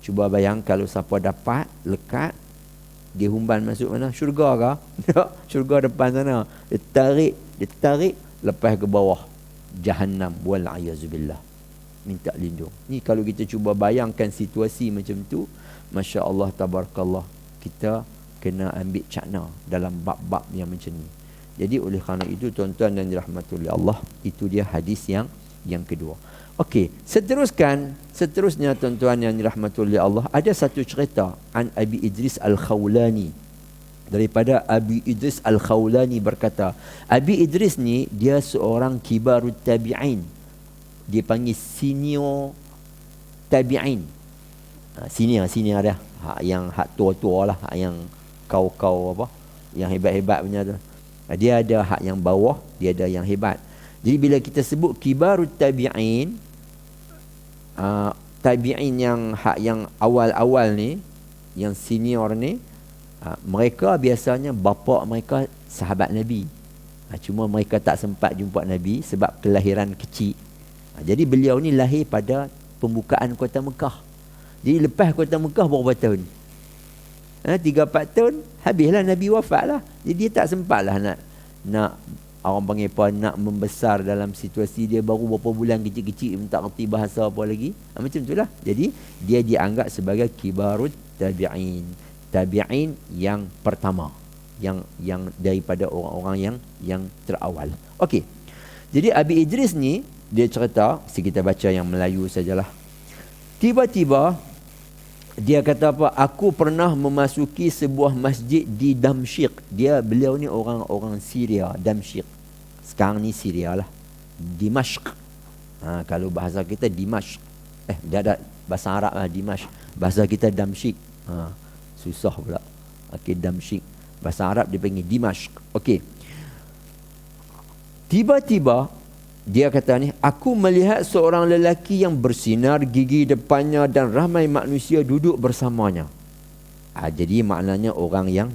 Cuba bayang kalau siapa dapat lekat, dia humban masuk mana? Syurga ke? Syurga depan sana. Dia tarik lepas ke bawah, Jahannam, wal a'yazubillah. minta lindung. Ni kalau kita cuba bayangkan situasi macam tu, Masya Allah tabarakallah, kita kena ambil cakna dalam bab-bab yang macam ni. Jadi oleh kerana itu tuan-tuan dan dirahmati oleh Allah, itu dia hadis yang kedua. Okey, seterusnya tuan-tuan yang dirahmati oleh Allah, ada satu cerita an Abi Idris Al-Khawlani. Daripada Abi Idris Al-Khawlani berkata, Abi Idris ni dia seorang kibarut tabi'in. Dia panggil senior tabi'in. Senior dah. Yang hak tua-tua lah, yang kau apa, yang hebat-hebat punya tu. Dia ada hak yang bawah, dia ada yang hebat. Jadi bila kita sebut kibarut tabi'in, tabi'in yang hak yang awal-awal ni, yang senior ni, mereka biasanya bapa mereka sahabat Nabi. Cuma mereka tak sempat jumpa Nabi sebab kelahiran kecil. Jadi beliau ni lahir pada pembukaan kota Mekah. Jadi lepas kota Mekah berapa tahun? 3-4 tahun, habislah Nabi wafat lah. Jadi dia tak sempat lah nak orang panggil apa, nak membesar dalam situasi dia baru berapa bulan kecil-kecil, tak kerti bahasa apa lagi. Macam tu lah. Jadi dia dianggap sebagai kibarut tabi'in. Tabi'in yang pertama, yang daripada orang-orang yang terawal. Okey. Jadi Abi Idris ni dia cerita, kita baca yang Melayu sajalah. Tiba-tiba dia kata apa? Aku pernah memasuki sebuah masjid di Damsyik. Beliau ni orang Syria, Damsyik. Sekarang ni Syria lah. Dimashq. Kalau bahasa kita Dimashq. Dia ada bahasa Arab lah, Dimashq. Bahasa kita Damsyik. Susah pula. Okey, Damsyik. Bahasa Arab dia panggil Dimashq. Okey. Tiba-tiba dia kata ni, aku melihat seorang lelaki yang bersinar gigi depannya dan ramai manusia duduk bersamanya. Jadi maknanya orang yang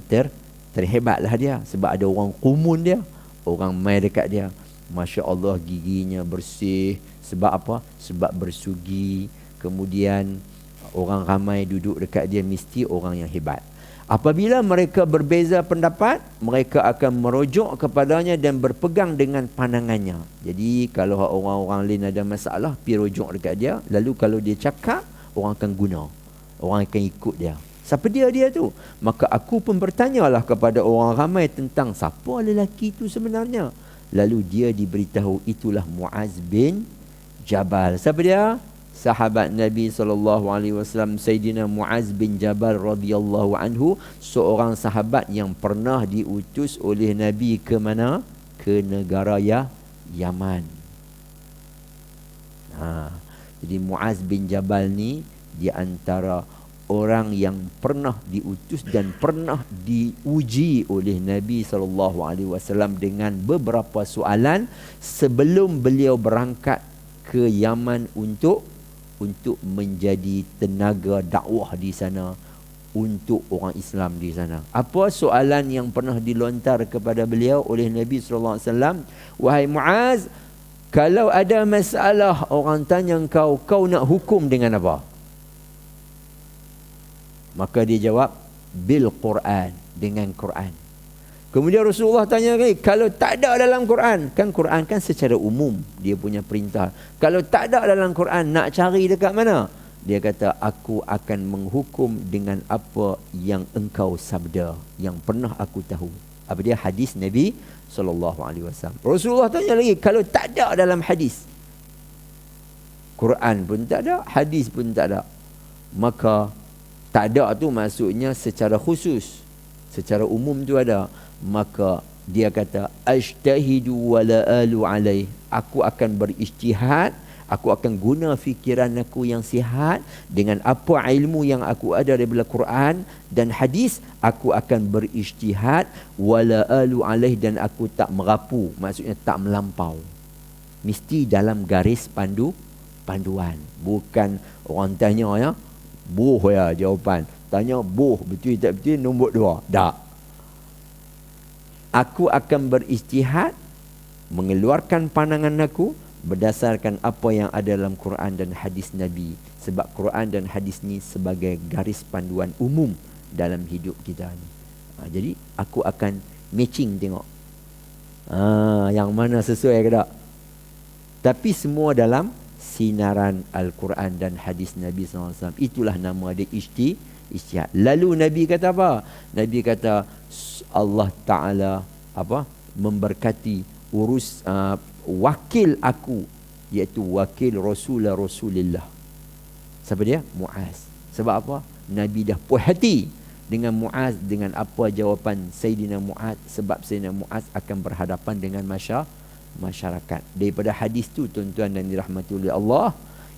terhebat lah dia. Sebab ada orang kumun dia, orang mai dekat dia. Masya Allah, giginya bersih. Sebab apa? Sebab bersugi. Kemudian orang ramai duduk dekat dia, mesti orang yang hebat. Apabila mereka berbeza pendapat, mereka akan merujuk kepadanya dan berpegang dengan pandangannya. Jadi kalau orang-orang lain ada masalah, pergi rujuk dekat dia. Lalu kalau dia cakap, orang akan guna, orang akan ikut dia. Siapa dia tu? Maka aku pun bertanyalah kepada orang ramai tentang siapa lelaki itu sebenarnya. Lalu dia diberitahu itulah Muaz bin Jabal. Siapa dia? Sahabat Nabi SAW, Sayyidina Muaz bin Jabal radhiyallahu anhu, seorang sahabat yang pernah diutus oleh Nabi ke mana? Ke negara Yaman. Jadi Muaz bin Jabal ni di antara orang yang pernah diutus dan pernah diuji oleh Nabi SAW dengan beberapa soalan sebelum beliau berangkat ke Yaman untuk menjadi tenaga dakwah di sana, untuk orang Islam di sana. Apa soalan yang pernah dilontar kepada beliau oleh Nabi SAW? Wahai Muaz, kalau ada masalah orang tanya kau nak hukum dengan apa? Maka dia jawab, bil Quran, dengan Quran. Kemudian Rasulullah tanya lagi, kalau tak ada dalam Quran, kan Quran kan secara umum dia punya perintah. Kalau tak ada dalam Quran, nak cari dekat mana? Dia kata, aku akan menghukum dengan apa yang engkau sabda, yang pernah aku tahu. Apa dia? Hadis Nabi SAW. Rasulullah tanya lagi, kalau tak ada dalam hadis, Quran pun tak ada, hadis pun tak ada, maka tak ada tu maksudnya secara khusus, secara umum tu ada. Maka dia kata, ajtahidu wala alu alaih, aku akan berijtihad, aku akan guna fikiran aku yang sihat dengan apa ilmu yang aku ada daripada Quran dan hadis. Aku akan berijtihad wala alu alaih, dan aku tak merapu, maksudnya tak melampau, mesti dalam garis panduan. Bukan orang tanya ya, boh ya jawapan, tanya boh betul tak betul, nombor 2 tak. Aku akan berijtihad, mengeluarkan pandangan aku berdasarkan apa yang ada dalam Quran dan hadis Nabi. Sebab Quran dan hadis ni sebagai garis panduan umum dalam hidup kita ni. Jadi aku akan matching tengok yang mana sesuai ke tak. Tapi semua dalam sinaran Al-Quran dan hadis Nabi SAW. Itulah nama dia ijtihad. Lalu Nabi kata apa? Nabi kata Allah Ta'ala memberkati wakil aku, iaitu wakil Rasulullah. Siapa dia? Muaz. Sebab apa? Nabi dah puas hati dengan Muaz, dengan apa jawapan Sayyidina Muaz, sebab Sayyidina Muaz akan berhadapan dengan masyarakat. Daripada hadis tu, tuan-tuan dan dirahmati oleh Allah,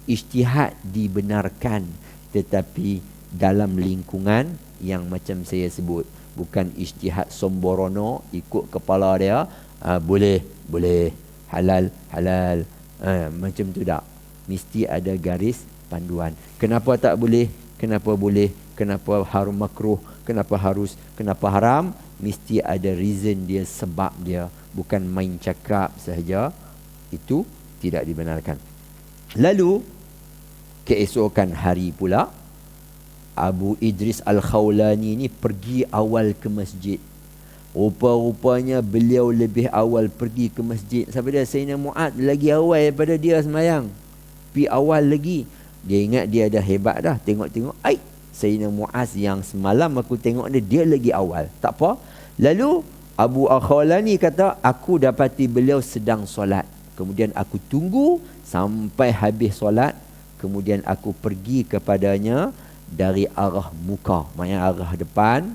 ijtihad dibenarkan, tetapi dalam lingkungan yang macam saya sebut. Bukan ijtihad somborono, ikut kepala dia, boleh, halal, macam tu tak. Mesti ada garis panduan. Kenapa tak boleh? Kenapa boleh? Kenapa haram makruh? Kenapa haram? Mesti ada reason dia, sebab dia. Bukan main cakap sahaja. Itu tidak dibenarkan. Lalu keesokan hari pula, Abu Idris Al-Khawlani ni pergi awal ke masjid. Rupa-rupanya beliau lebih awal pergi ke masjid. Sampai dia Sayyidina Mu'ad lagi awal daripada dia semayang. Pergi awal lagi. Dia ingat dia dah hebat dah. Tengok-tengok, Sayyidina Mu'az yang semalam aku tengok dia lagi awal. Tak apa. Lalu Abu Al-Khawlani kata, aku dapati beliau sedang solat. Kemudian aku tunggu sampai habis solat. Kemudian aku pergi kepadanya dari arah muka, maksudnya arah depan,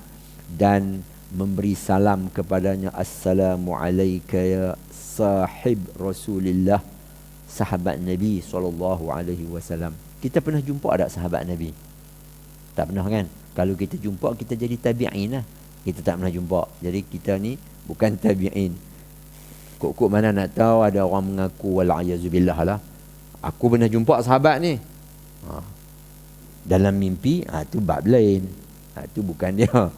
dan memberi salam kepadanya. Assalamualaikum ya sahib Rasulillah, sahabat Nabi SAW. Kita pernah jumpa tak sahabat Nabi? Tak pernah kan? Kalau kita jumpa, kita jadi tabi'in lah. Kita tak pernah jumpa. Jadi kita ni bukan tabi'in. Kok mana nak tahu ada orang mengaku wal'ayazubillah lah, aku pernah jumpa sahabat ni. Dalam mimpi, tu bab lain. Tu bukan dia.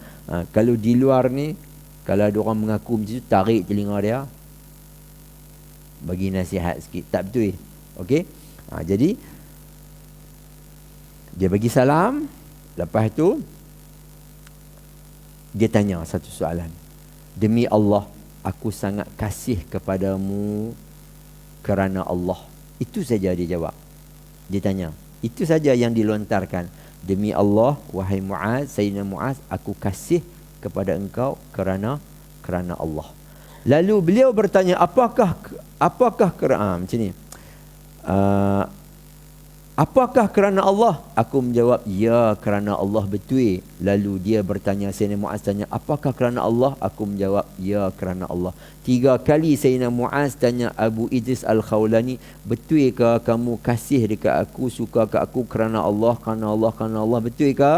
Kalau di luar ni, kalau ada orang mengaku macam tu, tarik telinga dia, bagi nasihat sikit. Tak betul. Okey? Jadi dia bagi salam. Lepas tu dia tanya satu soalan. Demi Allah, aku sangat kasih kepadamu kerana Allah. Itu saja dia jawab. Dia tanya. Itu saja yang dilontarkan. Demi Allah, wahai Muaz, Sayyidina Muaz, aku kasih kepada engkau kerana Allah. Lalu beliau bertanya, apakah kerana macam ni? Apakah kerana Allah? Aku menjawab, ya, kerana Allah betul. Lalu dia bertanya, Sayyidina Muaz tanya, apakah kerana Allah? Aku menjawab, ya, kerana Allah. 3 kali Sayyidina Muaz tanya Abu Idris Al-Khawlani, betul ke kamu kasih dekat aku, suka ke aku kerana Allah, kerana Allah, betul ke?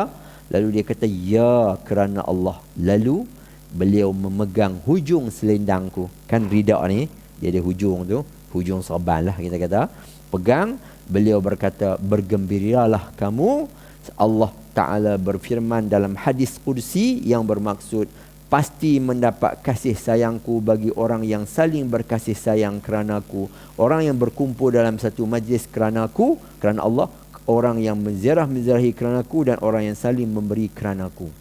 Lalu dia kata, ya, kerana Allah. Lalu beliau memegang hujung selendangku. Kan rida ni, dia ada hujung tu, hujung serban lah kita kata. Pegang. Beliau berkata, bergembiralah kamu. Allah Ta'ala berfirman dalam hadis Qudsi yang bermaksud, pasti mendapat kasih sayangku bagi orang yang saling berkasih sayang kerana aku. Orang yang berkumpul dalam satu majlis kerana aku, kerana Allah. Orang yang menziarah-menziarahi kerana aku, dan orang yang saling memberi kerana aku.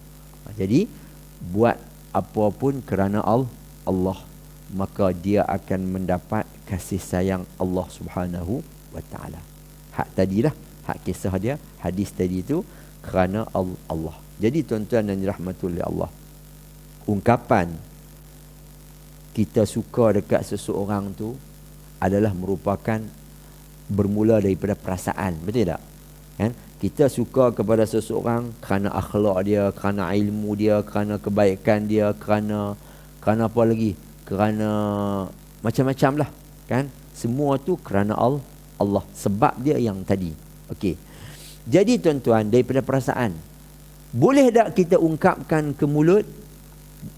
Jadi, buat apa pun kerana Allah, maka dia akan mendapat kasih sayang Allah Subhanahu wa Ta'ala. Hak tadilah, hak kisah dia, hadis tadi itu kerana Allah. Jadi tuan-tuan dan dirahmati oleh Allah, ungkapan kita suka dekat seseorang tu adalah merupakan bermula daripada perasaan, betul tak? Kan? Kita suka kepada seseorang kerana akhlak dia, kerana ilmu dia, kerana kebaikan dia, kerana apa lagi? Kerana macam-macam lah, kan? Semua tu kerana Allah, sebab dia yang tadi. Okey. Jadi tuan-tuan, daripada perasaan, boleh tak kita ungkapkan ke mulut?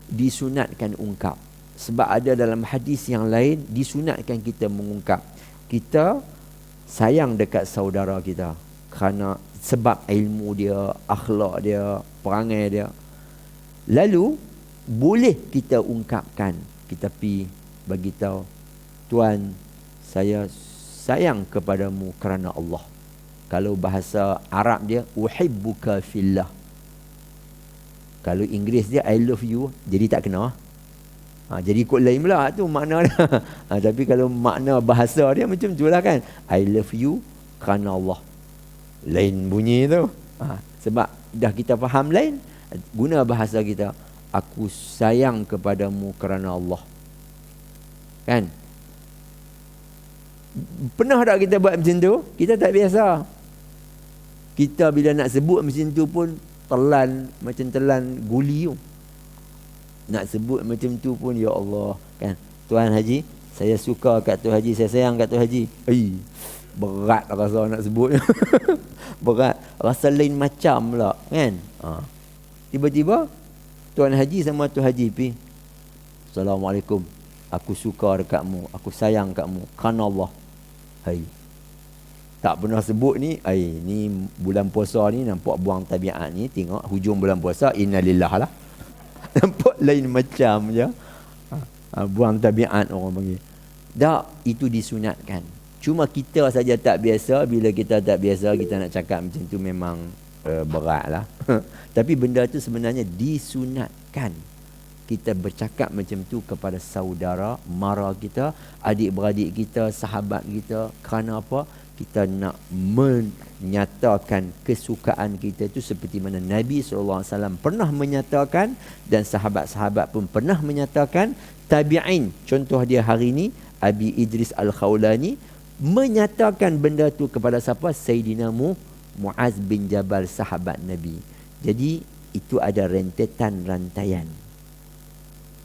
Disunatkan ungkap. Sebab ada dalam hadis yang lain, disunatkan kita mengungkap. Kita sayang dekat saudara kita kerana sebab ilmu dia, akhlak dia, perangai dia. Lalu boleh kita ungkapkan, kita pergi bagi tahu, tuan, saya sayang kepadamu kerana Allah. Kalau bahasa Arab dia, uhibbuka fillah. Kalau Inggeris dia, I love you, jadi tak kena. Jadi ikut lain pula tu makna dia. Tapi kalau makna bahasa dia macam tu lah kan, I love you kerana Allah. Lain bunyi tu. Sebab dah kita faham lain, guna bahasa kita, aku sayang kepadamu kerana Allah. Kan? Pernah tak kita buat macam tu? Kita tak biasa. Kita bila nak sebut macam tu pun telan, macam telan guli tu. Nak sebut macam tu pun, ya Allah, kan? Tuan Haji, saya suka kat Tuan Haji, saya sayang kat Tuan Haji. Berat rasa nak sebut. Berat. Rasa lain macam pula, kan? Tiba-tiba Tuan Haji sama Tuan Haji pi, Assalamualaikum, aku suka dekatmu, aku sayang katmu kerana Allah. Tak pernah sebut ni. Ni bulan puasa ni nampak buang tabiat ni, tengok hujung bulan puasa, innalillah lah. Nampak lain macam je. Buang tabiat orang panggil. Tak, itu disunatkan. Cuma kita saja tak biasa. Bila kita tak biasa, kita nak cakap macam tu memang berat lah. Tapi benda tu sebenarnya disunatkan. Kita bercakap macam tu kepada saudara mara kita, adik-beradik kita, sahabat kita. Kerana apa? Kita nak menyatakan kesukaan kita itu seperti mana Nabi SAW pernah menyatakan, dan sahabat-sahabat pun pernah menyatakan. Tabi'in, contoh dia hari ini, Abi Idris Al-Khawlani, menyatakan benda tu kepada siapa? Sayyidina Muaz bin Jabal, sahabat Nabi. Jadi itu ada rentetan rantaian.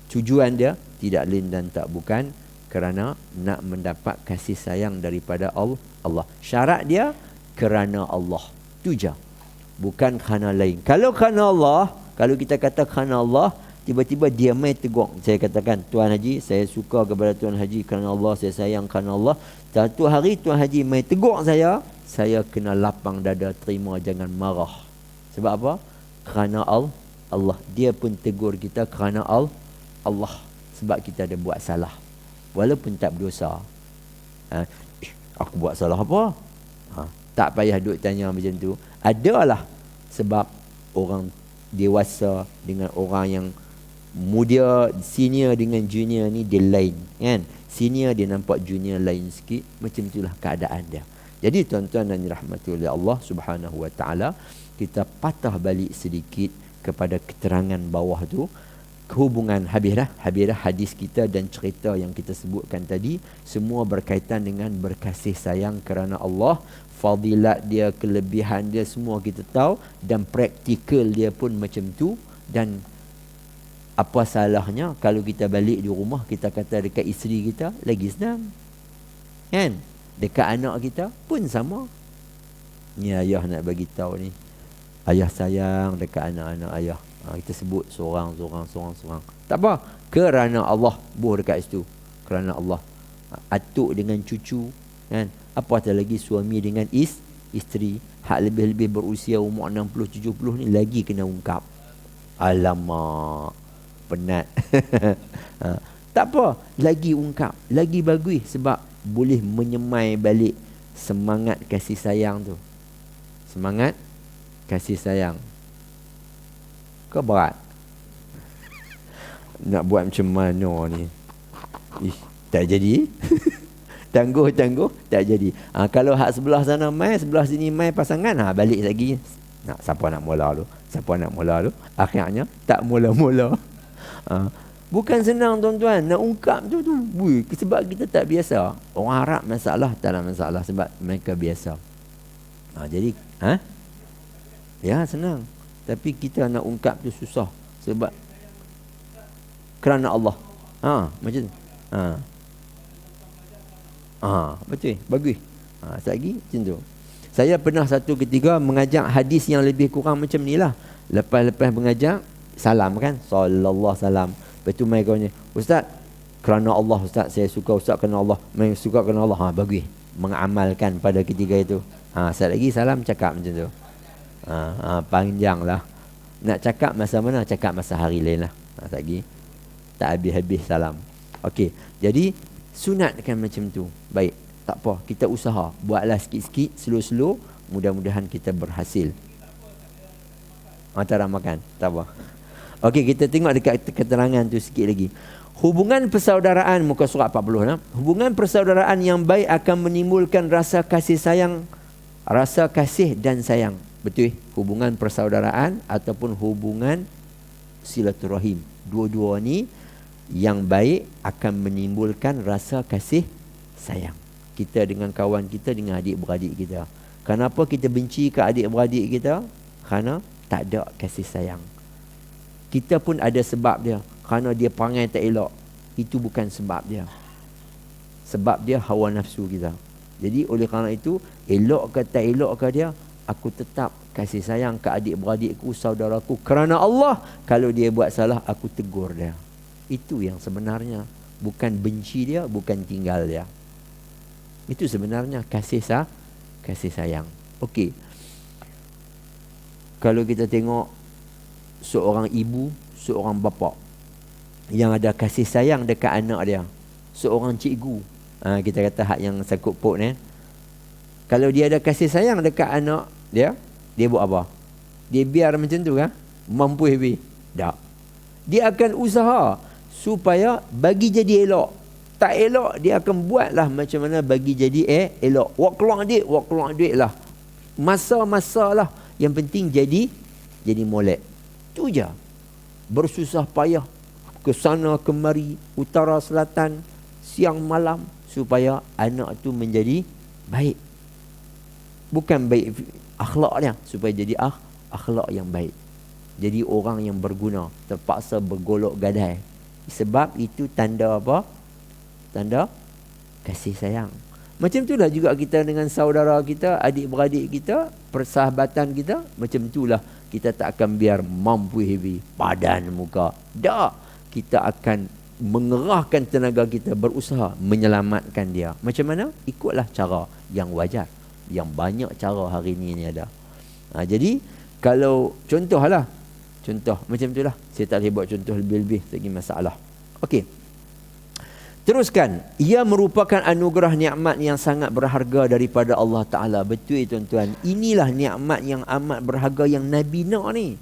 Tujuan dia tidak lain dan tak bukan kerana nak mendapat kasih sayang daripada Allah. Syarat dia kerana Allah. Tu je. Bukan kerana lain. Kalau kerana Allah, kalau kita kata kerana Allah, tiba-tiba dia mai tegur. Saya katakan, Tuan Haji, saya suka kepada Tuan Haji kerana Allah, saya sayang kerana Allah. Satu hari Tuan Haji mai tegur saya kena lapang dada, terima, jangan marah. Sebab apa? Kerana Allah. Dia pun tegur kita kerana Allah. Sebab kita ada buat salah. Walaupun tak berdosa. Aku buat salah apa? Tak payah duk tanya macam tu. Adalah sebab orang dewasa dengan orang yang muda, senior dengan junior ni dia lain, kan? Senior dia nampak junior lain sikit. Macam itulah keadaan dia. Jadi tuan-tuan dan dirahmati oleh Allah Subhanahu Wa Taala, kita patah balik sedikit kepada keterangan bawah tu. Hubungan habis dah hadis kita dan cerita yang kita sebutkan tadi, semua berkaitan dengan berkasih sayang kerana Allah. Fadilat dia, kelebihan dia semua kita tahu, dan praktikal dia pun macam tu. Dan apa salahnya kalau kita balik di rumah, kita kata dekat isteri kita, lagi senang, kan? Dekat anak kita pun sama. Ni ayah nak bagi tahu ni, ayah sayang dekat anak-anak ayah. Kita sebut seorang. Tak apa, kerana Allah. Buh dekat situ, kerana Allah. Atuk dengan cucu, kan? Apatah lagi suami dengan isteri. Hak lebih-lebih berusia umur 60-70 ni lagi kena ungkap. Alamak, penat. Tak apa, lagi ungkap, lagi bagus. Sebab boleh menyemai balik semangat kasih sayang tu. Semangat kasih sayang. Kau berat nak buat macam mana ni? Tak jadi. Tangguh tak jadi. Kalau hak sebelah sana mai, sebelah sini mai pasangan, balik lagi. Siapa nak mula tu? Akhirnya tak mula-mula. Bukan senang tuan-tuan nak ungkap tu. Sebab kita tak biasa. Orang Arab masalah tak ada masalah sebab mereka biasa. Jadi ya senang. Tapi kita nak ungkap tu susah. Sebab kerana Allah. Macam tu. Betul. Bagus. Lagi macam tu. Saya pernah satu ketika mengajak hadis yang lebih kurang macam ni lah. Lepas mengajar, salam kan? Sallallahu salam. Lepas tu mai kau ni, Ustaz, kerana Allah Ustaz, saya suka Ustaz kerana Allah. Mai suka kerana Allah. Bagus. Mengamalkan pada ketika itu. Sekali lagi salam, cakap macam tu. Panjang lah. Nak cakap masa mana? Cakap masa hari lain lah. Lagi tak habis-habis salam. Okey, jadi sunatkan macam tu. Baik, tak apa, kita usaha. Buatlah sikit-sikit, slow-slow. Mudah-mudahan kita berhasil. Tak nak makan, tak apa. Okey, kita tengok dekat keterangan tu sikit lagi. Hubungan persaudaraan, muka surat 40. Hubungan persaudaraan yang baik akan menimbulkan rasa kasih sayang Rasa kasih dan sayang. Betul? Hubungan persaudaraan ataupun hubungan silaturahim. Dua-dua ni yang baik akan menimbulkan rasa kasih sayang. Kita dengan kawan kita, dengan adik-beradik kita. Kenapa kita benci ke adik-beradik kita? Kerana tak ada kasih sayang. Kita pun ada sebab dia. Kerana dia perangai tak elok. Itu bukan sebab dia. Sebab dia hawa nafsu kita. Jadi oleh kerana itu, elok ke tak elok ke dia, aku tetap kasih sayang ke adik-beradikku, saudaraku. Kerana Allah, kalau dia buat salah, aku tegur dia. Itu yang sebenarnya. Bukan benci dia, bukan tinggal dia. Itu sebenarnya kasih sayang. Okey. Kalau kita tengok seorang ibu, seorang bapa yang ada kasih sayang dekat anak dia, seorang cikgu, kita kata hak yang sakut pot ni, kalau dia ada kasih sayang dekat anak dia, dia buat apa? Dia biar macam tu kan? Mampu habis? Tak. Dia akan usaha supaya bagi jadi elok. Tak elok, dia akan buatlah macam mana bagi jadi elok. Wak keluar duit lah. Masa-masa lah. Yang penting jadi molek. Tu je. Bersusah payah ke sana kemari, utara selatan, siang malam, supaya anak tu menjadi baik. Bukan baik akhlak dia, supaya jadi akhlak yang baik. Jadi orang yang berguna, terpaksa bergolok gadai. Sebab itu tanda apa? Tanda kasih sayang. Macam itulah juga kita dengan saudara kita, adik-beradik kita, persahabatan kita. Macam itulah kita tak akan biar mampu heavy, padan muka. Tak. Kita akan mengerahkan tenaga kita, berusaha menyelamatkan dia. Macam mana? Ikutlah cara yang wajar. Yang banyak cara hari ni ada. Jadi kalau contoh macam itulah. Saya tak boleh buat contoh lebih-lebih, lagi masalah. Okey. Teruskan. Ia merupakan anugerah nikmat yang sangat berharga daripada Allah Ta'ala. Betul tuan-tuan. Inilah nikmat yang amat berharga yang Nabi nak ni.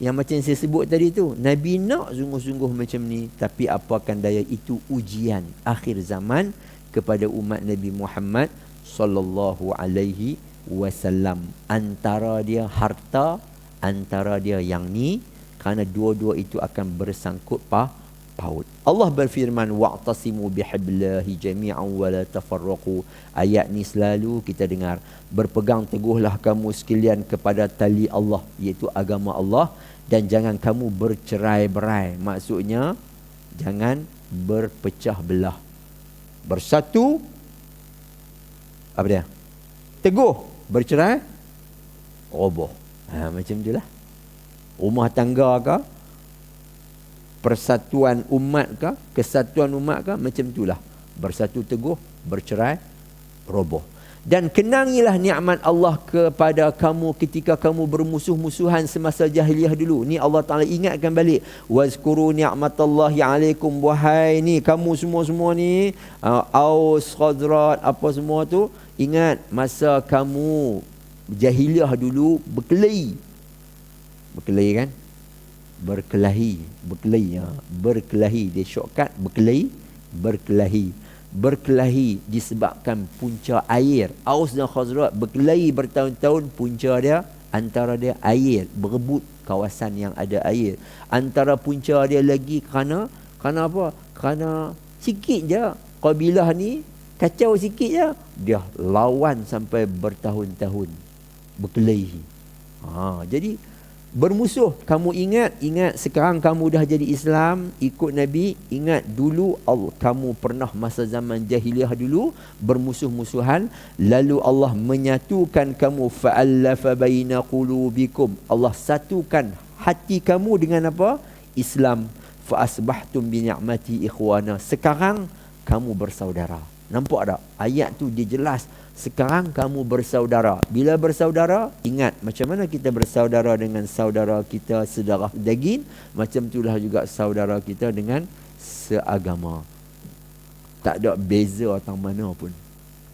Yang macam saya sebut tadi tu. Nabi nak sungguh-sungguh macam ni. Tapi apakan daya, itu ujian akhir zaman kepada umat Nabi Muhammad sallallahu alaihi wasallam. Antara dia harta, antara dia yang ni. Kerana dua-dua itu akan bersangkut paut. Allah berfirman, wa'tasimu bihablillahi jami'an wa la tafarraqu. Ayat ni selalu kita dengar. Berpegang teguhlah kamu sekalian kepada tali Allah, iaitu agama Allah, dan jangan kamu bercerai-berai. Maksudnya jangan berpecah belah. Bersatu, apa dia? Teguh. Bercerai, roboh. Macam itulah. Rumah tangga ke, persatuan umat ke, kesatuan umat ke, macam itulah. Bersatu teguh, bercerai roboh. Dan kenangilah nikmat Allah kepada kamu ketika kamu bermusuh-musuhan semasa jahiliah dulu. Ni Allah Ta'ala ingatkan balik. Wazkuru ni'matallahi alaikum. Wahai ni kamu semua-semua ni, Aus, Khazraj, apa semua tu, ingat masa kamu jahiliah dulu berkelahi. Berkelahi kan? Berkelahi. Dia shortcut berkelahi disebabkan punca air. Aus dan Khazraj berkelahi bertahun-tahun. Punca dia, antara dia air, berebut kawasan yang ada air. Antara punca dia lagi kerana apa? Kerana sikit je kabilah ni kacau sikit je, dia lawan sampai bertahun-tahun berkelahi. Jadi bermusuh. Kamu ingat sekarang kamu dah jadi Islam, ikut Nabi. Ingat dulu kamu pernah masa zaman jahiliah dulu bermusuh-musuhan, lalu Allah menyatukan kamu. Fa'allafa baina qulubikum. Allah satukan hati kamu dengan apa? Islam. Fa asbahtum bi ni'mati ikhwana. Sekarang kamu bersaudara. Nampak tak? Ayat tu dia jelas. Sekarang kamu bersaudara. Bila bersaudara, ingat macam mana kita bersaudara dengan saudara kita sedarah daging, macam itulah juga saudara kita dengan seagama. Tak ada beza atau mana pun.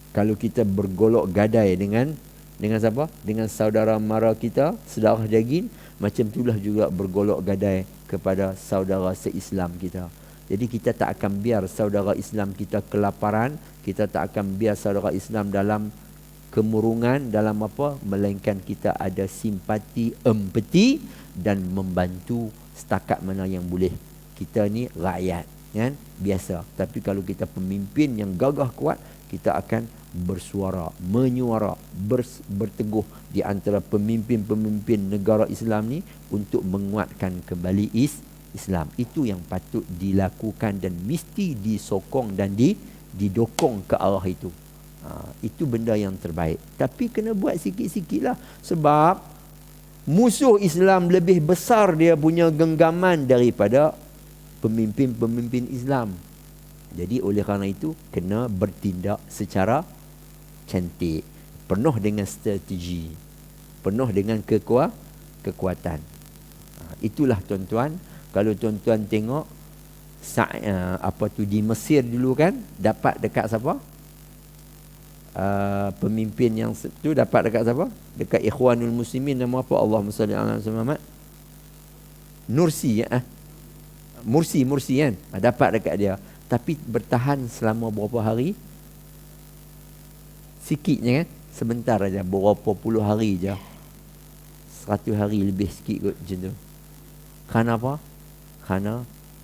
Kalau kita bergolok gadai dengan siapa? Dengan saudara mara kita sedarah daging, macam itulah juga bergolok gadai kepada saudara se-Islam kita. Jadi kita tak akan biar saudara Islam kita kelaparan. Kita tak akan biar saudara Islam dalam kemurungan dalam apa, melainkan kita ada simpati, empati dan membantu setakat mana yang boleh. Kita ni rakyat kan, biasa. Tapi kalau kita pemimpin yang gagah kuat, kita akan bersuara, menyuara, berteguh di antara pemimpin-pemimpin negara Islam ni untuk menguatkan kembali Islam. Itu yang patut dilakukan dan mesti disokong dan didokong ke arah itu. Itu benda yang terbaik. Tapi kena buat sikit-sikit lah. Sebab musuh Islam lebih besar dia punya genggaman daripada pemimpin-pemimpin Islam. Jadi oleh kerana itu kena bertindak secara cantik, penuh dengan strategi, penuh dengan kekuatan. Itulah tuan-tuan. Kalau tuan-tuan tengok di Mesir dulu kan, dapat dekat siapa? Pemimpin yang tu dapat dekat siapa? Dekat Ikhwanul Muslimin, nama apa? Allahumma salli ala Muhammad. Mursi kan, dapat dekat dia. Tapi bertahan selama berapa hari? Sikitnya kan, sebentar aja, berapa puluh hari je, 100 hari lebih sikit kot macam tu. Kerana apa? Kerana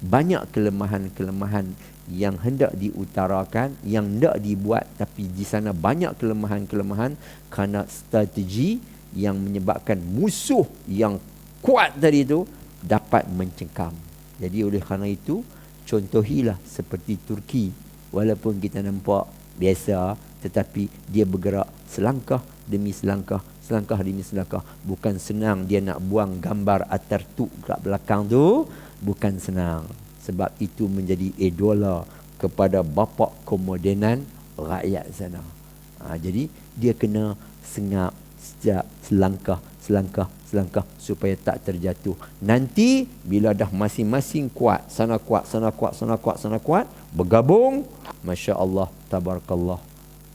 banyak kelemahan-kelemahan yang hendak diutarakan, yang hendak dibuat, tapi di sana banyak kelemahan-kelemahan kerana strategi yang menyebabkan musuh yang kuat tadi itu dapat mencengkam. Jadi oleh kerana itu, contohilah seperti Turki. Walaupun kita nampak biasa, tetapi dia bergerak selangkah demi selangkah, selangkah demi selangkah. Bukan senang dia nak buang gambar Atatürk kat belakang tu, bukan senang. Sebab itu menjadi idola kepada bapa kemodenan rakyat sana. Jadi dia kena sengap setiap selangkah supaya tak terjatuh. Nanti bila dah masing-masing kuat, sana kuat, bergabung, Masya Allah, tabarakallah,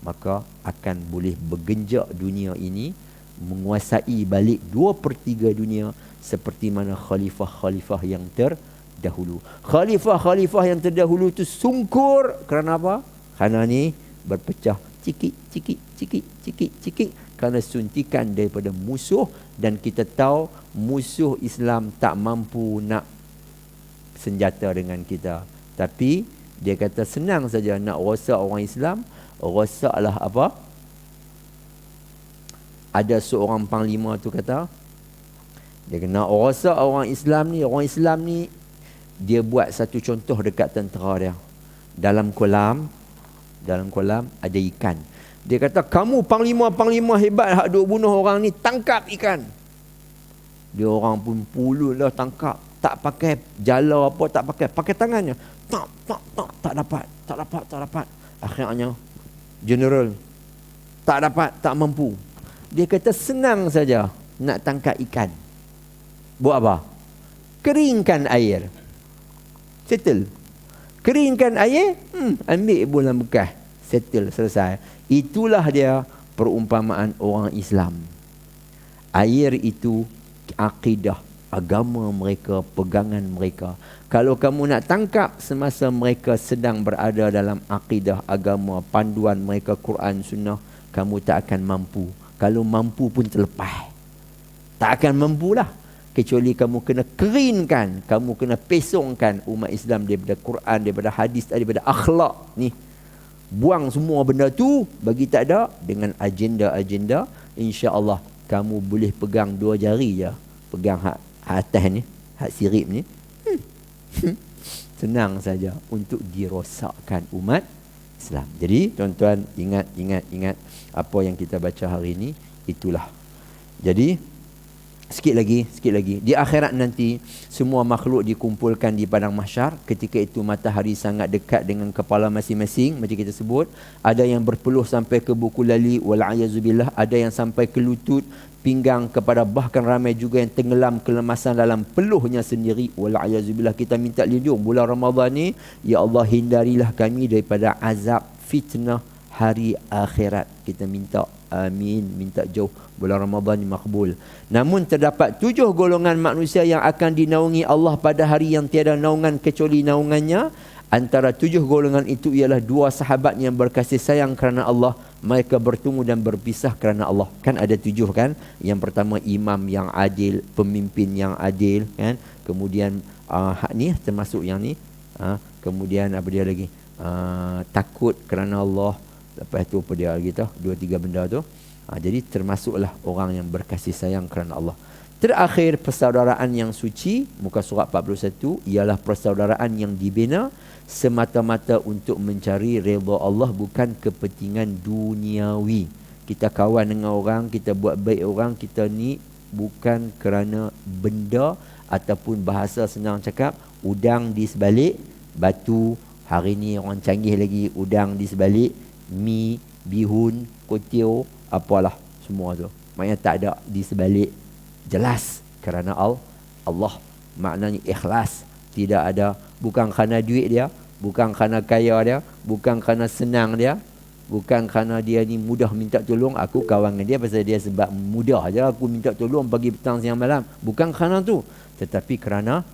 maka akan boleh bergenjak dunia ini, menguasai balik 2/3 dunia seperti mana khalifah-khalifah yang terdahulu. Khalifah-khalifah yang terdahulu itu sungkur kerana apa? Kerana ni berpecah cikit kerana suntikan daripada musuh. Dan kita tahu musuh Islam tak mampu nak senjata dengan kita. Tapi dia kata senang saja nak rosak orang Islam. Rosaklah apa? Ada seorang panglima tu kata, dia kena rosak orang Islam ni, dia buat satu contoh dekat tentera dia. Dalam kolam ada ikan. Dia kata, kamu panglima hebat hak duk bunuh orang ni, tangkap ikan. Dia orang pun pulun lah tangkap. Tak pakai jala apa, tak pakai tangannya. Tak dapat. Akhirnya general tak dapat, tak mampu. Dia kata senang saja nak tangkap ikan. Buat apa? Keringkan air. Settle. Keringkan air, ambil bulan bekas. Settle, selesai. Itulah dia perumpamaan orang Islam. Air itu akidah, agama mereka, pegangan mereka. Kalau kamu nak tangkap semasa mereka sedang berada dalam akidah, agama, panduan mereka, Quran, Sunnah, kamu tak akan mampu. Kalau mampu pun terlepas. Tak akan mampulah. Kecuali kamu kena keringkan, kamu kena pesongkan umat Islam daripada Quran, daripada hadis, daripada akhlak ni. Buang semua benda tu, bagi tak ada, dengan agenda-agenda, insya-Allah kamu boleh pegang 2 jari je. Pegang hak atas ni, hak sirip ni. Senang saja untuk dirosakkan umat Islam. Jadi tuan-tuan ingat apa yang kita baca hari ini, itulah. Jadi sikit lagi di akhirat nanti semua makhluk dikumpulkan di padang mahsyar. Ketika itu matahari sangat dekat dengan kepala masing-masing, macam kita sebut. Ada yang berpeluh sampai ke buku lali, wal'ayazubillah. Ada yang sampai ke lutut, pinggang, kepada bahkan ramai juga yang tenggelam kelemasan dalam peluhnya sendiri. Wal'ayazubillah. Kita minta lindung bulan Ramadan ni, ya Allah hindarilah kami daripada azab fitnah hari akhirat. Kita minta amin, minta jauh bulan Ramadan ni makbul. Namun terdapat 7 golongan manusia yang akan dinaungi Allah pada hari yang tiada naungan kecuali naungannya. Antara 7 golongan itu ialah 2 sahabat yang berkasih sayang kerana Allah. mereka bertemu dan berpisah kerana Allah. Kan ada 7 kan. Yang pertama imam yang adil, pemimpin yang adil kan. Kemudian ni termasuk yang ni. Kemudian apa dia lagi? Takut kerana Allah. Lepas tu apa dia lagi tu? 2-3 benda tu. Jadi termasuklah orang yang berkasih sayang kerana Allah. Terakhir, persaudaraan yang suci, muka surat 41, ialah persaudaraan yang dibina semata-mata untuk mencari redha Allah, bukan kepentingan duniawi. Kita kawan dengan orang, kita buat baik orang, kita ni bukan kerana benda ataupun bahasa senang cakap, udang di sebalik batu. Hari ni orang canggih lagi, udang di sebalik mi, bihun, kotiau, apalah semua tu. Maknanya tak ada di sebalik, jelas kerana Allah. Maknanya ikhlas. Tidak ada, bukan kerana duit dia, bukan kerana kaya dia, bukan kerana senang dia, bukan kerana dia ni mudah minta tolong. Aku kawan dengan dia pasal dia sebab mudah je aku minta tolong pagi, petang, siang, malam. Bukan kerana tu, tetapi kerana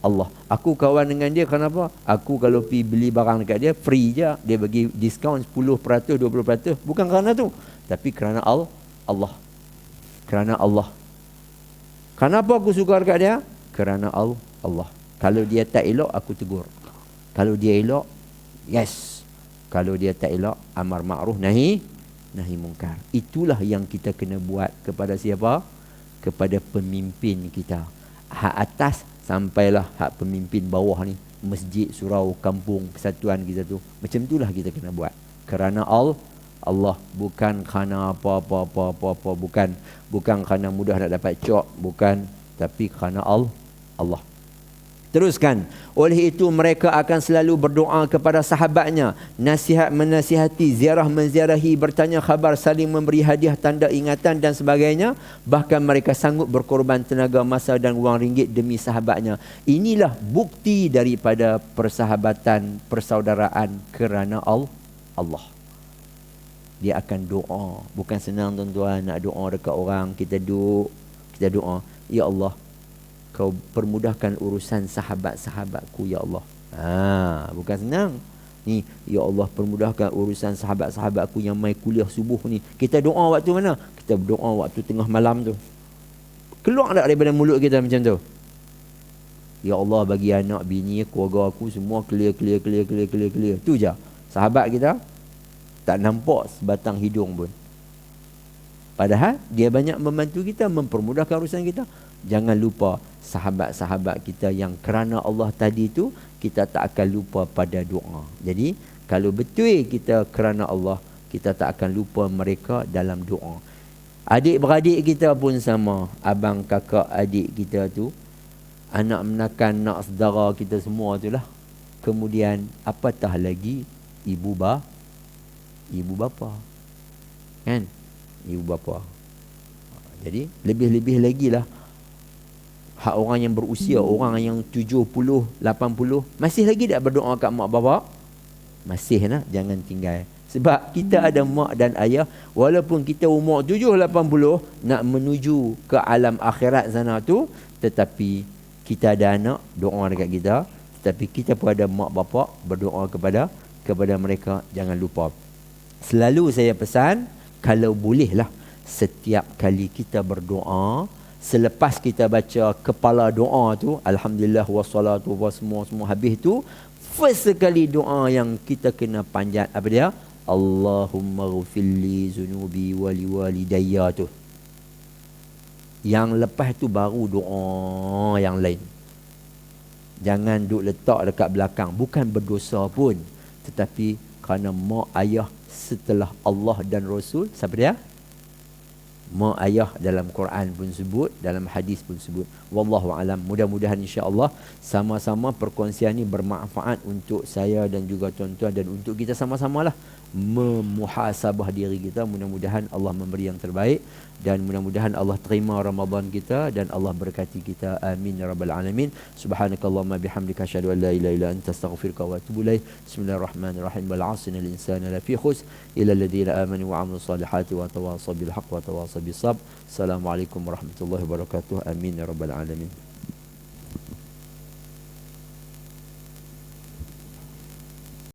Allah. Aku kawan dengan dia kenapa? Aku kalau pergi beli barang dekat dia, free je. Dia bagi diskaun 10%, 20%. Bukan kerana tu, tapi kerana Allah. Kerana Allah. Kenapa aku suka dekat dia? Kerana Allah. Kalau dia tak elok, aku tegur. Kalau dia elok, yes. Kalau dia tak elok, amar ma'ruf nahi mungkar. Itulah yang kita kena buat kepada siapa? Kepada pemimpin kita. Hak atas sampailah hak pemimpin bawah ni. Masjid, surau, kampung, persatuan kita tu. Macam itulah kita kena buat. Kerana Allah, bukan kerana apa-apa. Bukan kerana mudah nak dapat cok, bukan, tapi kerana Allah. Teruskan. Oleh itu mereka akan selalu berdoa kepada sahabatnya, nasihat menasihati, ziarah menziarahi, bertanya khabar, saling memberi hadiah, tanda ingatan dan sebagainya. Bahkan mereka sanggup berkorban tenaga, masa dan wang ringgit demi sahabatnya. Inilah bukti daripada persahabatan, persaudaraan kerana Allah. Dia akan doa. Bukan senang tuan-tuan nak doa dekat orang. Kita duduk, kita doa, ya Allah, Kau permudahkan urusan sahabat-sahabatku, ya Allah. Bukan senang. Ni, ya Allah, permudahkan urusan sahabat-sahabatku yang mai kuliah subuh ni. Kita doa waktu mana? Kita berdoa waktu tengah malam tu. Keluar tak daripada mulut kita macam tu? Ya Allah, bagi anak, bini, keluarga aku semua clear. Tu je. Sahabat kita tak nampak sebatang hidung pun. Padahal dia banyak membantu kita, mempermudahkan urusan kita. Jangan lupa sahabat-sahabat kita yang kerana Allah tadi tu, kita tak akan lupa pada doa. Jadi kalau betul kita kerana Allah, kita tak akan lupa mereka dalam doa. Adik-beradik kita pun sama. Abang, kakak, adik kita tu, anak menakan, nak saudara kita semua tu lah. Kemudian apatah lagi ibu bapa. Kan? Ibu bapa. Jadi lebih-lebih lagi lah hak orang yang berusia, orang yang 70, 80, masih lagi tak berdoa kat mak bapak? Masih lah, jangan tinggal. Sebab kita ada mak dan ayah, walaupun kita umur 70, 80, nak menuju ke alam akhirat sana tu, tetapi kita ada anak, doa dekat kita. Tetapi kita pun ada mak bapak, berdoa kepada mereka. Jangan lupa. Selalu saya pesan, kalau bolehlah setiap kali kita berdoa, selepas kita baca kepala doa tu, alhamdulillah wassalatu semua habis tu, first sekali doa yang kita kena panjat apa dia? Allahumma ghfirli zunubi wali walidayya tu. Yang lepas tu baru doa yang lain. Jangan duk letak dekat belakang. Bukan berdosa pun, tetapi kerana mak ayah setelah Allah dan Rasul, siapa dia? Mak ayah dalam Quran pun sebut, dalam hadis pun sebut. Wallahu alam. Mudah-mudahan insya-Allah sama-sama perkongsian ini bermanfaat untuk saya dan juga tuan-tuan, dan untuk kita sama-samalah memuhasabah diri kita. Mudah-mudahan Allah memberi yang terbaik, dan mudah-mudahan Allah terima Ramadan kita dan Allah berkati kita. Amin ya rabbal alamin. Subhanakallahumma bihamdika asyhadu an la ilaha illa anta astaghfiruka wa atubu ilaik. Bismillahirrahmanirrahim. Wal 'asri innal insana lafi khusr illa alladhina amanu wa 'amilus solihati wa tawasaw bil haqq wa tawasaw bis sabr. Assalamualaikum warahmatullahi wabarakatuh. Amin ya rabbal alamin.